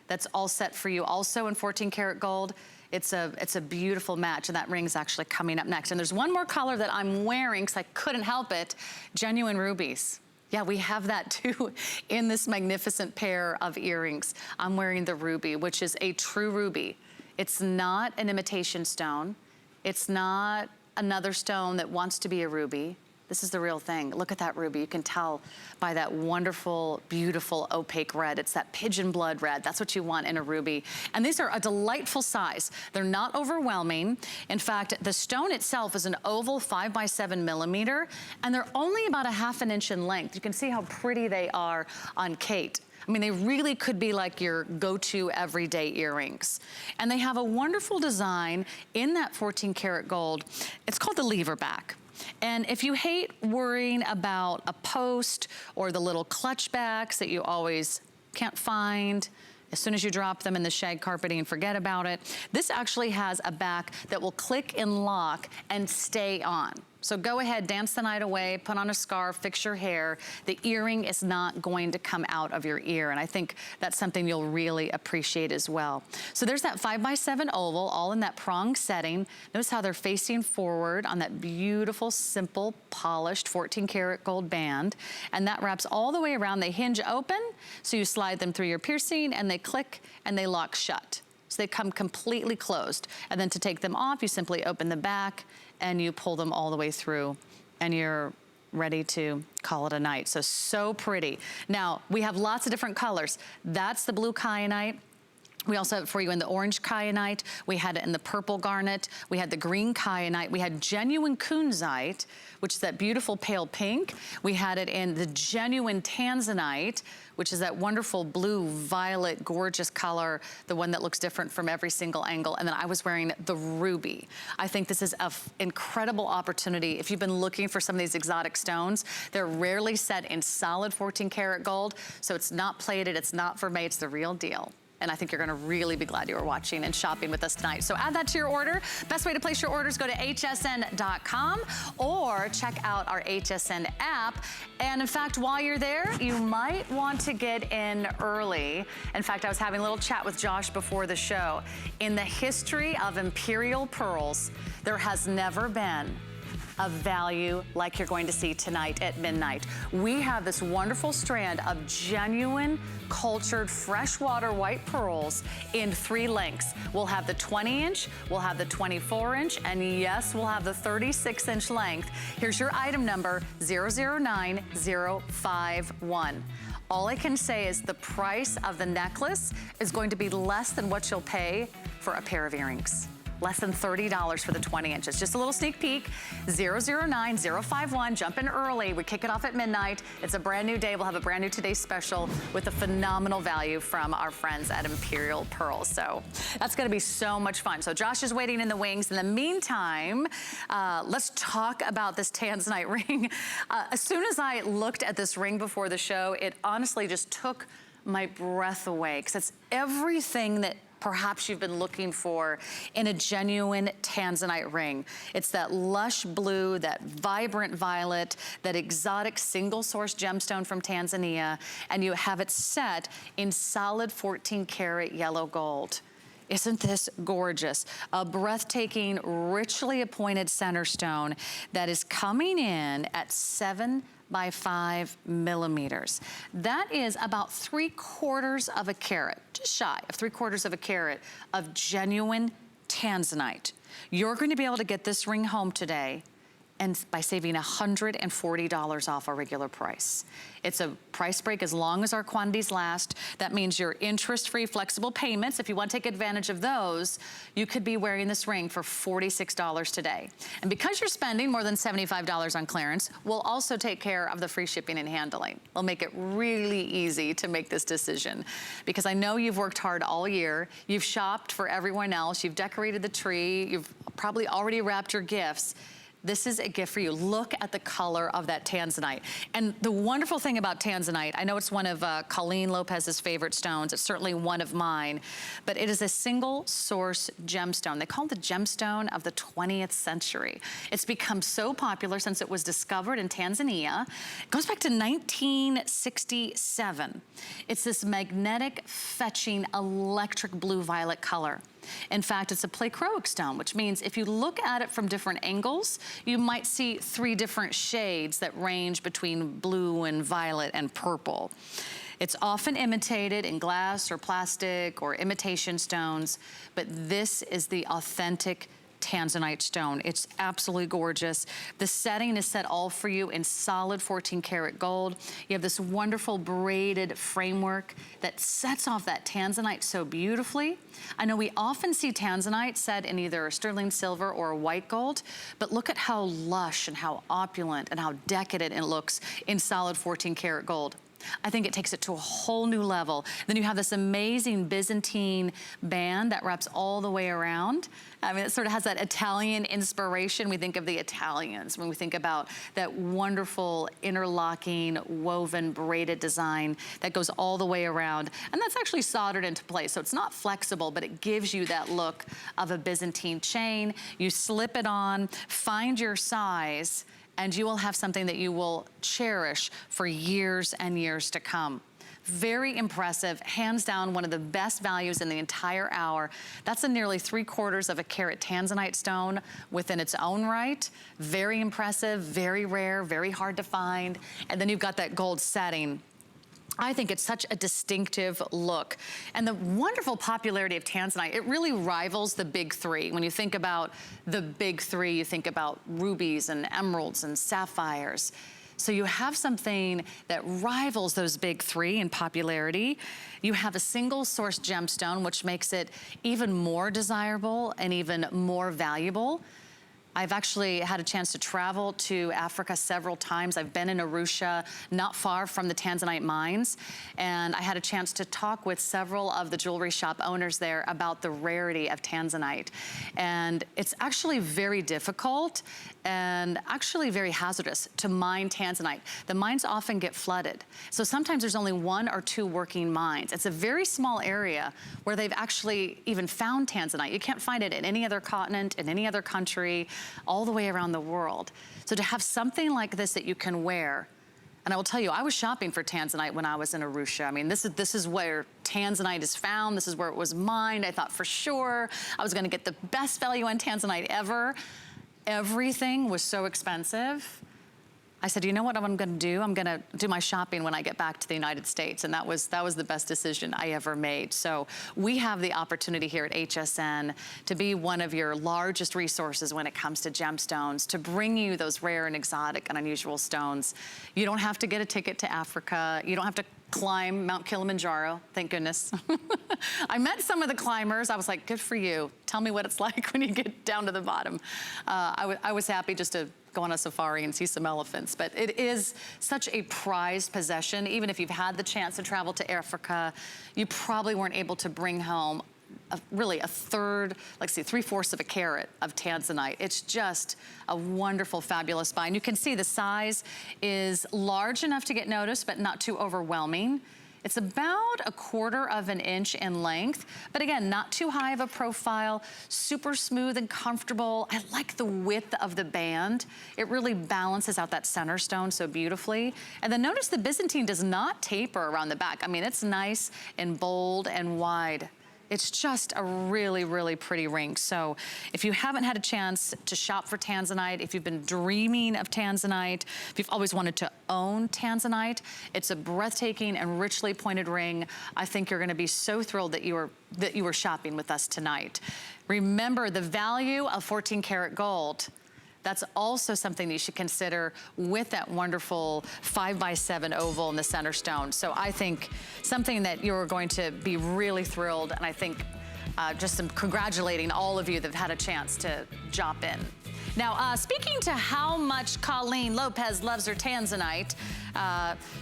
Speaker 2: that's all set for you. Also in 14 karat gold, it's a beautiful match, and that ring's actually coming up next. And there's one more color that I'm wearing because I couldn't help it, genuine rubies. Yeah, we have that too in this magnificent pair of earrings. I'm wearing the ruby, which is a true ruby. It's not an imitation stone. It's not another stone that wants to be a ruby. This is the real thing. Look at that ruby. You can tell by that wonderful, beautiful opaque red. It's that pigeon blood red. That's what you want in a ruby. And these are a delightful size. They're not overwhelming. In fact, the stone itself is an oval 5 by 7 millimeter, and they're only about a ½ inch in length. You can see how pretty they are on Kate. I mean, they really could be like your go-to everyday earrings. And they have a wonderful design in that 14 karat gold. It's called the lever back. And if you hate worrying about a post or the little clutch backs that you always can't find, as soon as you drop them in the shag carpeting and forget about it, this actually has a back that will click and lock and stay on. So go ahead, dance the night away, put on a scarf, fix your hair. The earring is not going to come out of your ear, and I think that's something you'll really appreciate as well. So there's that 5 by 7 oval, all in that prong setting. Notice how they're facing forward on that beautiful, simple, polished 14 karat gold band, and that wraps all the way around. They hinge open, so you slide them through your piercing, and they click and they lock shut. So they come completely closed. And then to take them off, you simply open the back and you pull them all the way through, and you're ready to call it a night. So pretty. Now, we have lots of different colors. That's the blue kyanite. We also have it for you in the orange kyanite. We had it in the purple garnet. We had the green kyanite. We had genuine kunzite, which is that beautiful pale pink. We had it in the genuine tanzanite, which is that wonderful blue, violet, gorgeous color, the one that looks different from every single angle. And then I was wearing the ruby. I think this is an incredible opportunity. If you've been looking for some of these exotic stones, they're rarely set in solid 14 karat gold. So it's not plated, it's not vermeil, it's the real deal. And I think you're gonna really be glad you were watching and shopping with us tonight. So add that to your order. Best way to place your orders, go to hsn.com or check out our HSN app. And in fact, while you're there, you might want to get in early. In fact, I was having a little chat with Josh before the show. In the history of imperial pearls, there has never been a value like you're going to see tonight at midnight. We have this wonderful strand of genuine, cultured, freshwater white pearls in 3 lengths. We'll have the 20-inch, we'll have the 24-inch, and yes, we'll have the 36-inch length. Here's your item number, 009051. All I can say is the price of the necklace is going to be less than what you'll pay for a pair of earrings. Less than $30 for the 20 inches. Just a little sneak peek, 009051, jump in early. We kick it off at midnight. It's a brand new day. We'll have a brand new Today Special with a phenomenal value from our friends at Imperial Pearls. So that's gonna be so much fun. So Josh is waiting in the wings. In the meantime, let's talk about this tanzanite ring. As soon as I looked at this ring before the show, it honestly just took my breath away, because it's everything that perhaps you've been looking for in a genuine tanzanite ring. It's that lush blue, that vibrant violet, that exotic single source gemstone from Tanzania, and you have it set in solid 14 karat yellow gold. Isn't this gorgeous? A breathtaking, richly appointed center stone that is coming in at 7 by 5 millimeters. That is about 3/4 of a carat, just shy of 3/4 of a carat of genuine tanzanite. You're going to be able to get this ring home today and by saving $140 off our regular price. It's a price break as long as our quantities last. That means your interest-free flexible payments. If you want to take advantage of those, you could be wearing this ring for $46 today. And because you're spending more than $75 on clearance, we'll also take care of the free shipping and handling. We'll make it really easy to make this decision, because I know you've worked hard all year. You've shopped for everyone else. You've decorated the tree. You've probably already wrapped your gifts. This is a gift for you. Look at the color of that tanzanite. And the wonderful thing about tanzanite, I know it's one of Colleen Lopez's favorite stones. It's certainly one of mine, but it is a single source gemstone. They call it the gemstone of the 20th century. It's become so popular since it was discovered in Tanzania. It goes back to 1967. It's this magnetic, fetching, electric blue violet color. In fact, it's a plechoic stone, which means if you look at it from different angles, you might see 3 different shades that range between blue and violet and purple. It's often imitated in glass or plastic or imitation stones, but this is the authentic tanzanite stone. It's absolutely gorgeous. The setting is set all for you in solid 14 karat gold. You have this wonderful braided framework that sets off that tanzanite so beautifully. I know we often see tanzanite set in either sterling silver or white gold, but look at how lush and how opulent and how decadent it looks in solid 14 karat gold. I think it takes it to a whole new level. Then you have this amazing Byzantine band that wraps all the way around. I mean, it sort of has that Italian inspiration. We think of the Italians when we think about that wonderful interlocking, woven, braided design that goes all the way around. And that's actually soldered into place. So it's not flexible, but it gives you that look of a Byzantine chain. You slip it on, find your size, and you will have something that you will cherish for years and years to come. Very impressive, hands down, one of the best values in the entire hour. That's a nearly 3/4 of a carat tanzanite stone within its own right. Very impressive, very rare, very hard to find. And then you've got that gold setting. I think it's such a distinctive look. And the wonderful popularity of tanzanite, it really rivals the big 3. When you think about the big 3, you think about rubies and emeralds and sapphires. So you have something that rivals those big three in popularity. You have a single source gemstone, which makes it even more desirable and even more valuable. I've actually had a chance to travel to Africa several times. I've been in Arusha, not far from the Tanzanite mines, and I had a chance to talk with several of the jewelry shop owners there about the rarity of Tanzanite. And it's actually very difficult and actually very hazardous to mine Tanzanite. The mines often get flooded. So sometimes there's only 1 or 2 working mines. It's a very small area where they've actually even found Tanzanite. You can't find it in any other continent, in any other country, all the way around the world. So to have something like this that you can wear, and I will tell you, I was shopping for Tanzanite when I was in Arusha. I mean, this is where Tanzanite is found. This is where it was mined. I thought for sure I was gonna get the best value on Tanzanite ever. Everything was so expensive. I said, you know what I'm gonna do? I'm gonna do my shopping when I get back to the United States. And that was the best decision I ever made. So we have the opportunity here at HSN to be one of your largest resources when it comes to gemstones, to bring you those rare and exotic and unusual stones. You don't have to get a ticket to Africa. You don't have to climb Mount Kilimanjaro, thank goodness. I met some of the climbers. I was like, good for you. Tell me what it's like when you get down to the bottom. I was happy just to go on a safari and see some elephants, but it is such a prized possession. Even if you've had the chance to travel to Africa, you probably weren't able to bring home really a third, like say 3/4 of a carat of Tanzanite. It's just a wonderful, fabulous buy. And you can see the size is large enough to get noticed, but not too overwhelming. It's about 1/4 of an inch in length, but again, not too high of a profile, super smooth and comfortable. I like the width of the band. It really balances out that center stone so beautifully. And then notice the Byzantine does not taper around the back. I mean, it's nice and bold and wide. It's just a really, really pretty ring. So if you haven't had a chance to shop for Tanzanite, if you've been dreaming of Tanzanite, if you've always wanted to own Tanzanite, it's a breathtaking and richly pointed ring. I think you're gonna be so thrilled that you were shopping with us tonight. Remember the value of 14 karat gold. That's also something you should consider with that wonderful 5x7 oval in the center stone. So I think something that you're going to be really thrilled, and I think just congratulating all of you that have had a chance to drop in. Now, speaking to how much Colleen Lopez loves her Tanzanite,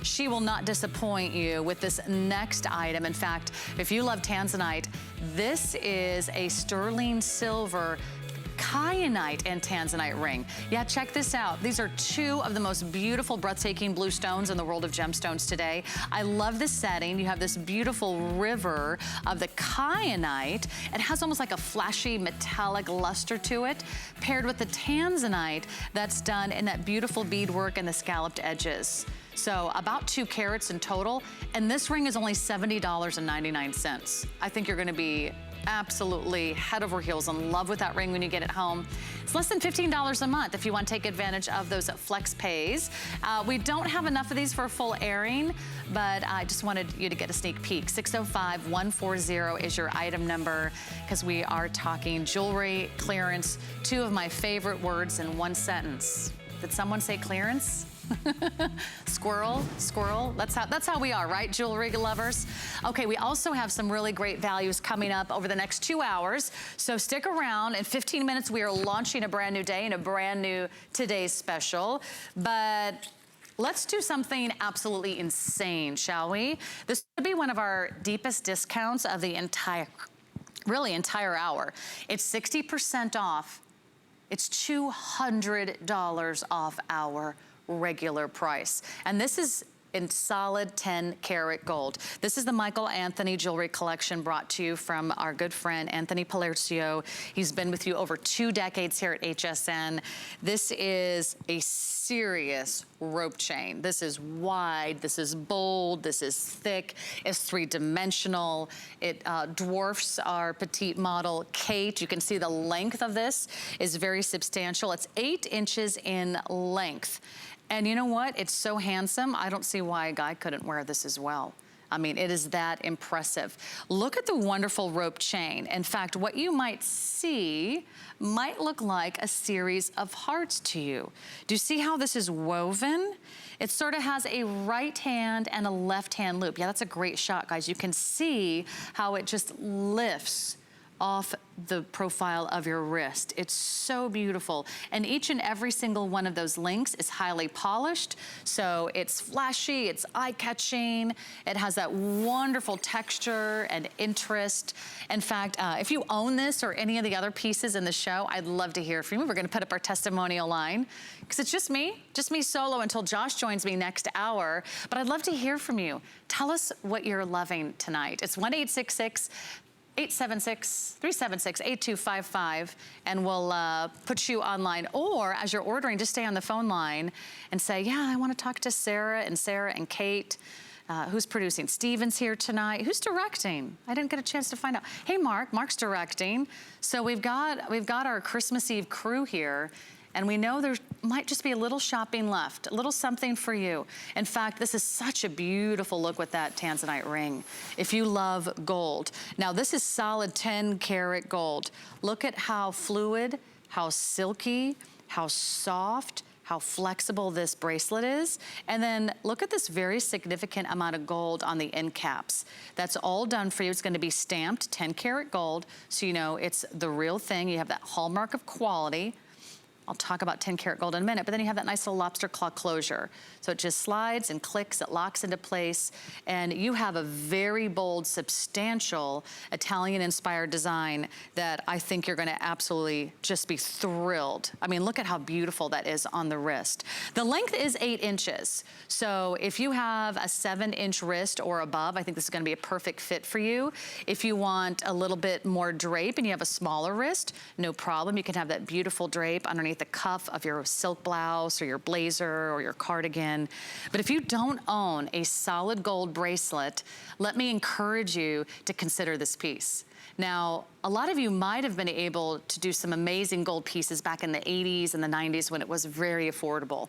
Speaker 2: she will not disappoint you with this next item. In fact, if you love Tanzanite, this is a sterling silver kyanite and Tanzanite ring. Yeah, check this out. These are 2 of the most beautiful, breathtaking blue stones in the world of gemstones today. I love this setting. You have this beautiful river of the kyanite. It has almost like a flashy metallic luster to it, paired with the Tanzanite that's done in that beautiful beadwork and the scalloped edges. So about 2 carats in total, and this ring is only $70.99. I think you're gonna be absolutely head over heels in love with that ring when you get it home. It's less than $15 a month if you want to take advantage of those flex pays. We don't have enough of these for a full airing, but I just wanted you to get a sneak peek. 605-140 is your item number, because we are talking jewelry clearance, 2 of my favorite words in one sentence. Did someone say clearance? Squirrel, squirrel. That's how we are, right, jewelry lovers? Okay, we also have some really great values coming up over the next 2 hours, so stick around. In 15 minutes, we are launching a brand new day and a brand new Today's Special, but let's do something absolutely insane, shall we? This could be one of our deepest discounts of the entire hour. It's 60% off. It's $200 off our regular price. And this is in solid 10 karat gold. This is the Michael Anthony jewelry collection brought to you from our good friend, Anthony Palercio. He's been with you over 2 decades here at HSN. This is a serious rope chain. This is wide, this is bold, this is thick, it's 3-dimensional. It dwarfs our petite model Kate. You can see the length of this is very substantial. It's 8 inches in length. And you know what? It's so handsome, I don't see why a guy couldn't wear this as well. I mean, it is that impressive. Look at the wonderful rope chain. In fact, what you might see might look like a series of hearts to you. Do you see how this is woven? It sort of has a right hand and a left hand loop. Yeah, that's a great shot, guys. You can see how it just lifts off the profile of your wrist. It's so beautiful. And each and every single one of those links is highly polished. So it's flashy, it's eye-catching. It has that wonderful texture and interest. In fact, if you own this or any of the other pieces in the show, I'd love to hear from you. We're gonna put up our testimonial line because it's just me solo until Josh joins me next hour. But I'd love to hear from you. Tell us what you're loving tonight. It's 1-866-876-376-8255, and we'll put you online. Or as you're ordering, just stay on the phone line and say, yeah, I want to talk to Sarah and Kate. Who's producing? Steven's here tonight. Who's directing? I didn't get a chance to find out. Hey, Mark's directing. So we've got our Christmas Eve crew here. And we know there might just be a little shopping left, a little something for you. In fact, this is such a beautiful look with that tanzanite ring, if you love gold. Now, this is solid 10 karat gold. Look at how fluid, how silky, how soft, how flexible this bracelet is. And then look at this very significant amount of gold on the end caps. That's all done for you. It's gonna be stamped 10 karat gold, so you know it's the real thing. You have that hallmark of quality. I'll talk about 10 karat gold in a minute, but then you have that nice little lobster claw closure. So it just slides and clicks, it locks into place, and you have a very bold, substantial Italian-inspired design that I think you're gonna absolutely just be thrilled. I mean, look at how beautiful that is on the wrist. The length is 8 inches. So if you have a 7-inch wrist or above, I think this is gonna be a perfect fit for you. If you want a little bit more drape and you have a smaller wrist, no problem. You can have that beautiful drape underneath the cuff of your silk blouse or your blazer or your cardigan. But if you don't own a solid gold bracelet, let me encourage you to consider this piece. Now, a lot of you might have been able to do some amazing gold pieces back in the 80s and the 90s when it was very affordable.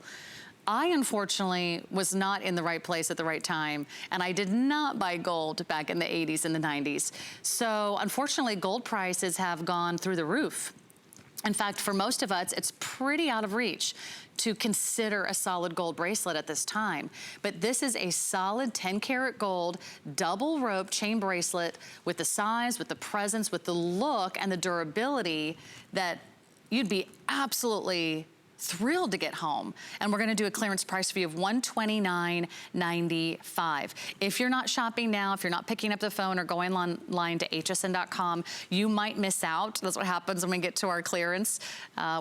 Speaker 2: I, unfortunately, was not in the right place at the right time, and I did not buy gold back in the 80s and the 90s. So, unfortunately, gold prices have gone through the roof. In fact, for most of us, it's pretty out of reach to consider a solid gold bracelet at this time. But this is a solid 10 karat gold, double rope chain bracelet with the size, with the presence, with the look and the durability that you'd be absolutely thrilled to get home. And we're gonna do a clearance price for you of $129.95. If you're not shopping now, if you're not picking up the phone or going online to hsn.com, you might miss out. That's what happens when we get to our clearance.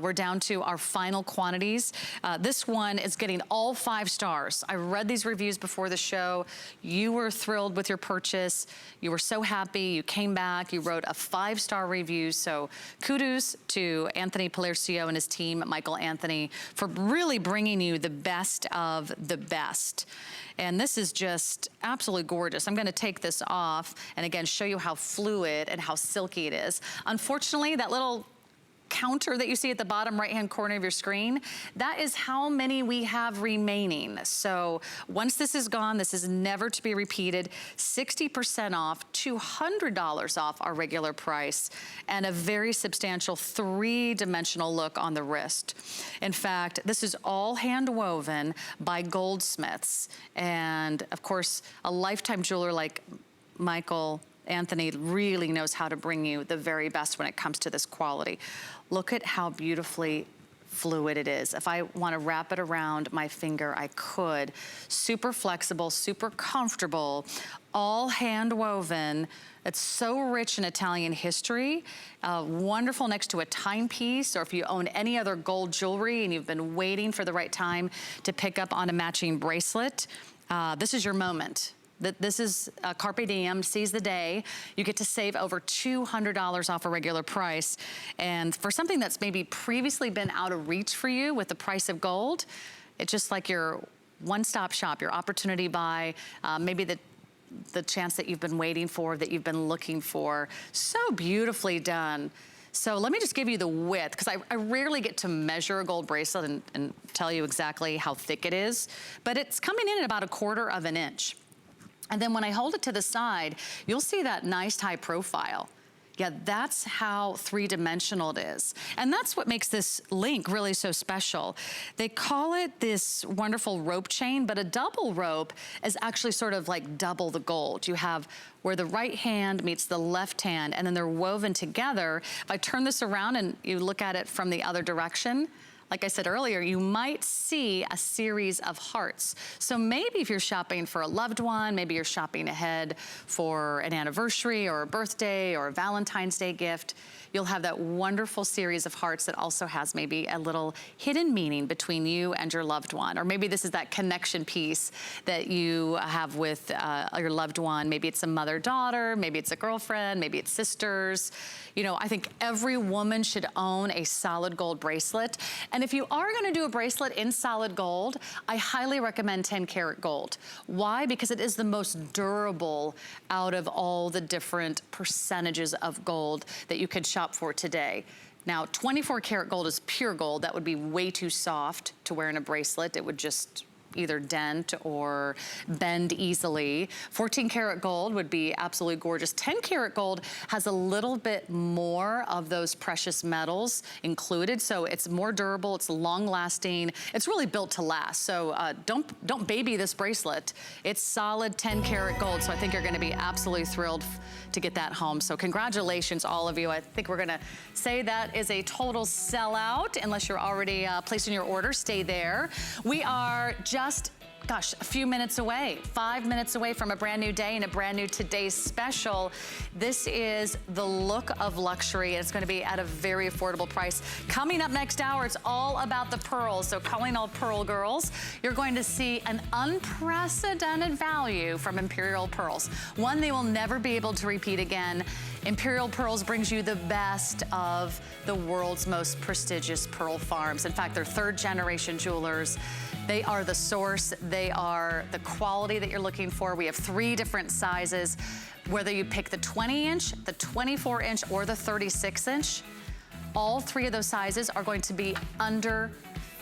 Speaker 2: We're down to our final quantities. This one is getting all 5 stars. I read these reviews before the show. You were thrilled with your purchase. You were so happy. You came back. You wrote a 5-star review. So kudos to Anthony Palercio and his team, Michael Anthony, for really bringing you the best of the best. And this is just absolutely gorgeous. I'm gonna take this off and again show you how fluid and how silky it is. Unfortunately, that little counter that you see at the bottom right-hand corner of your screen, that is how many we have remaining. So once this is gone, this is never to be repeated. 60% off, $200 off our regular price, and a very substantial 3-dimensional look on the wrist. In fact, this is all hand woven by goldsmiths. And of course, a lifetime jeweler like Michael Anthony really knows how to bring you the very best when it comes to this quality. Look at how beautifully fluid it is. If I want to wrap it around my finger, I could. Super flexible, super comfortable, all hand woven. It's so rich in Italian history. Wonderful next to a timepiece, or if you own any other gold jewelry and you've been waiting for the right time to pick up on a matching bracelet, this is your moment. This is Carpe Diem, seize the day. You get to save over $200 off a regular price. And for something that's maybe previously been out of reach for you with the price of gold, it's just like your one-stop shop, your opportunity buy, maybe the chance that you've been waiting for, that you've been looking for. So beautifully done. So let me just give you the width, because I rarely get to measure a gold bracelet and tell you exactly how thick it is, but it's coming in at about 1/4 of an inch. And then when I hold it to the side, you'll see that nice high profile. Yeah, that's how three-dimensional it is. And that's what makes this link really so special. They call it this wonderful rope chain, but a double rope is actually sort of like double the gold. You have where the right hand meets the left hand, and then they're woven together. If I turn this around and you look at it from the other direction, like I said earlier, you might see a series of hearts. So maybe if you're shopping for a loved one, maybe you're shopping ahead for an anniversary or a birthday or a Valentine's Day gift, you'll have that wonderful series of hearts that also has maybe a little hidden meaning between you and your loved one. Or maybe this is that connection piece that you have with your loved one. Maybe it's a mother-daughter, maybe it's a girlfriend, maybe it's sisters. You know, I think every woman should own a solid gold bracelet. And if you are gonna do a bracelet in solid gold, I highly recommend 10 karat gold. Why? Because it is the most durable out of all the different percentages of gold that you can shop for today. Now, 24 karat gold is pure gold. That would be way too soft to wear in a bracelet. It would just either dent or bend easily. 14 karat gold would be absolutely gorgeous. 10 karat gold has a little bit more of those precious metals included, so it's more durable, it's long lasting, it's really built to last. So don't baby this bracelet. It's solid 10 karat gold, so I think you're gonna be absolutely thrilled to get that home. So congratulations, all of you. I think we're gonna say that is a total sellout, unless you're already placing your order, stay there. We are just, gosh, a few minutes away, 5 minutes away from a brand new day and a brand new Today's Special. This is the look of luxury. It's gonna be at a very affordable price. Coming up next hour, it's all about the pearls. So calling all pearl girls, you're going to see an unprecedented value from Imperial Pearls. One they will never be able to repeat again. Imperial Pearls brings you the best of the world's most prestigious pearl farms. In fact, they're third generation jewelers. They are the source. They are the quality that you're looking for. We have 3 different sizes. Whether you pick the 20-inch, the 24-inch, or the 36-inch, all 3 of those sizes are going to be under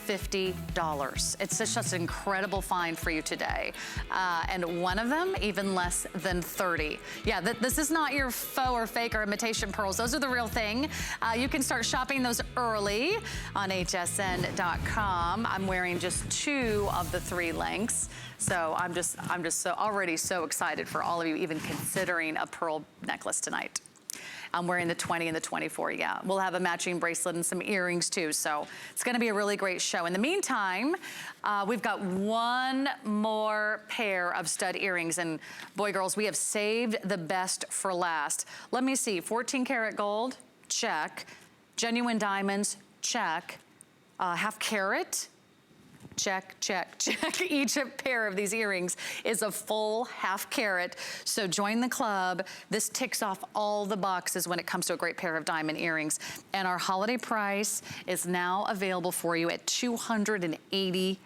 Speaker 2: $50. It's just an incredible find for you today. And one of them, even less than 30. Yeah, this is not your faux or fake or imitation pearls. Those are the real thing. You can start shopping those early on hsn.com. I'm wearing just 2 of the 3 lengths. So I'm just already so excited for all of you even considering a pearl necklace tonight. I'm wearing the 20 and the 24, yeah. We'll have a matching bracelet and some earrings too, so it's gonna be a really great show. In the meantime, we've got one more pair of stud earrings, and boy, girls, we have saved the best for last. Let me see, 14 karat gold, check. Genuine diamonds, check. Half carat, check, check, check. Each pair of these earrings is a full half carat. So join the club. This ticks off all the boxes when it comes to a great pair of diamond earrings. And our holiday price is now available for you at $280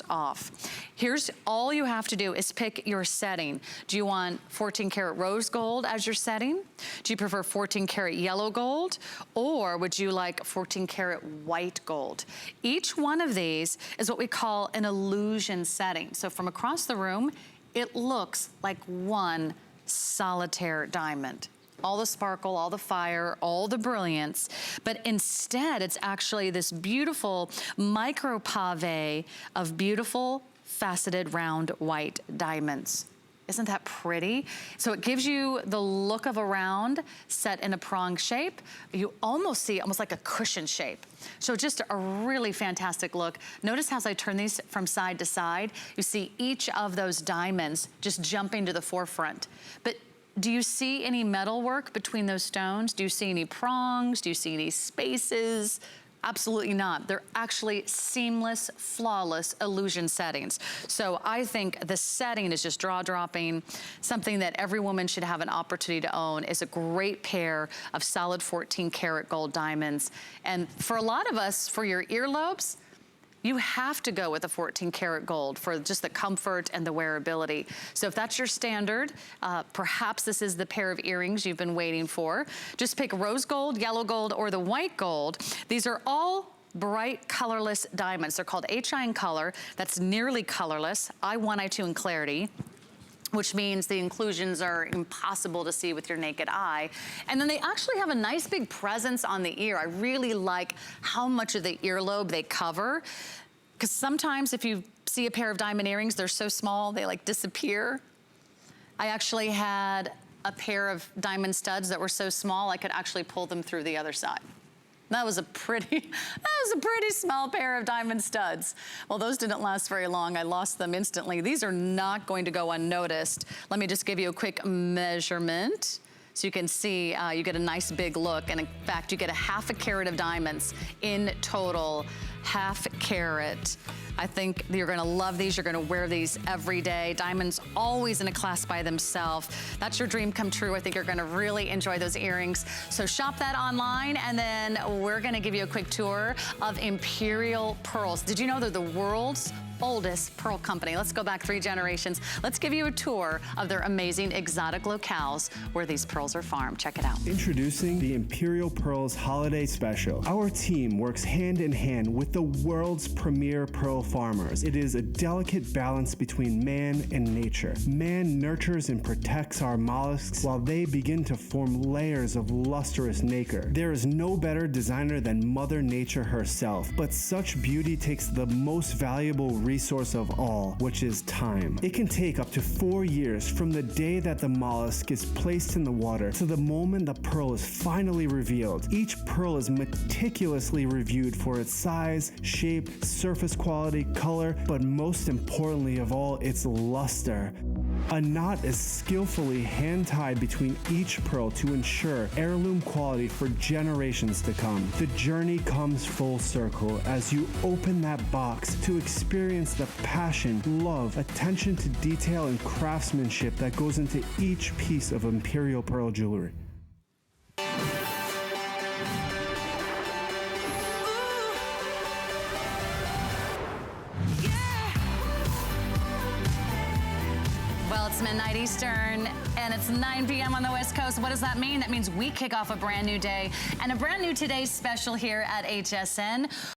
Speaker 2: off. Here's all you have to do is pick your setting. Do you want 14 karat rose gold as your setting? Do you prefer 14 karat yellow gold? Or would you like 14 karat white gold? Each one of these is what we call an illusion setting. So from across the room, it looks like one solitaire diamond. All the sparkle, all the fire, all the brilliance, but instead it's actually this beautiful micro pave of beautiful faceted round white diamonds. Isn't that pretty? So it gives you the look of a round set in a prong shape. You almost see almost like a cushion shape. So just a really fantastic look. Notice how as I turn these from side to side, you see each of those diamonds just jumping to the forefront. But do you see any metal work between those stones? Do you see any prongs? Do you see any spaces? Absolutely not. They're actually seamless, flawless illusion settings. So I think the setting is just jaw-dropping. Something that every woman should have an opportunity to own is a great pair of solid 14 karat gold diamonds. And for a lot of us, for your earlobes, you have to go with a 14 karat gold for just the comfort and the wearability. So if that's your standard, perhaps this is the pair of earrings you've been waiting for. Just pick rose gold, yellow gold, or the white gold. These are all bright colorless diamonds. They're called HI in color. That's nearly colorless. I1, I2 in clarity. which means the inclusions are impossible to see with your naked eye. And then they actually have a nice big presence on the ear. I really like how much of the earlobe they cover, because sometimes if you see a pair of diamond earrings, they're so small, they like disappear. I actually had a pair of diamond studs that were so small, I could actually pull them through the other side. That was a pretty small pair of diamond studs. Well, those didn't last very long. I lost them instantly. These are not going to go unnoticed. Let me just give you a quick measurement. So you can see, you get a nice big look. And in fact, you get a ½ a carat of diamonds in total, ½ carat. I think you're gonna love these. You're gonna wear these every day. Diamonds always in a class by themselves. That's your dream come true. I think you're gonna really enjoy those earrings. So shop that online, and then we're gonna give you a quick tour of Imperial Pearls. Did you know they're the world's oldest pearl company? Let's go back 3 generations. Let's give you a tour of their amazing exotic locales where these pearls are farmed. Check it out.
Speaker 5: Introducing the Imperial Pearls Holiday Special. Our team works hand in hand with the world's premier pearl farmers. It is a delicate balance between man and nature. Man nurtures and protects our mollusks while they begin to form layers of lustrous nacre. There is no better designer than Mother Nature herself, but such beauty takes the most valuable resource of all, which is time. It can take up to 4 years from the day that the mollusk is placed in the water to the moment the pearl is finally revealed. Each pearl is meticulously reviewed for its size, shape, surface quality, color, but most importantly of all, its luster. A knot is skillfully hand-tied between each pearl to ensure heirloom quality for generations to come. The journey comes full circle as you open that box to experience the passion, love, attention to detail, and craftsmanship that goes into each piece of Imperial Pearl jewelry.
Speaker 2: Well, it's midnight Eastern, and it's 9 p.m. on the West Coast. What does that mean? That means we kick off a brand new day and a brand new Today's Special here at HSN.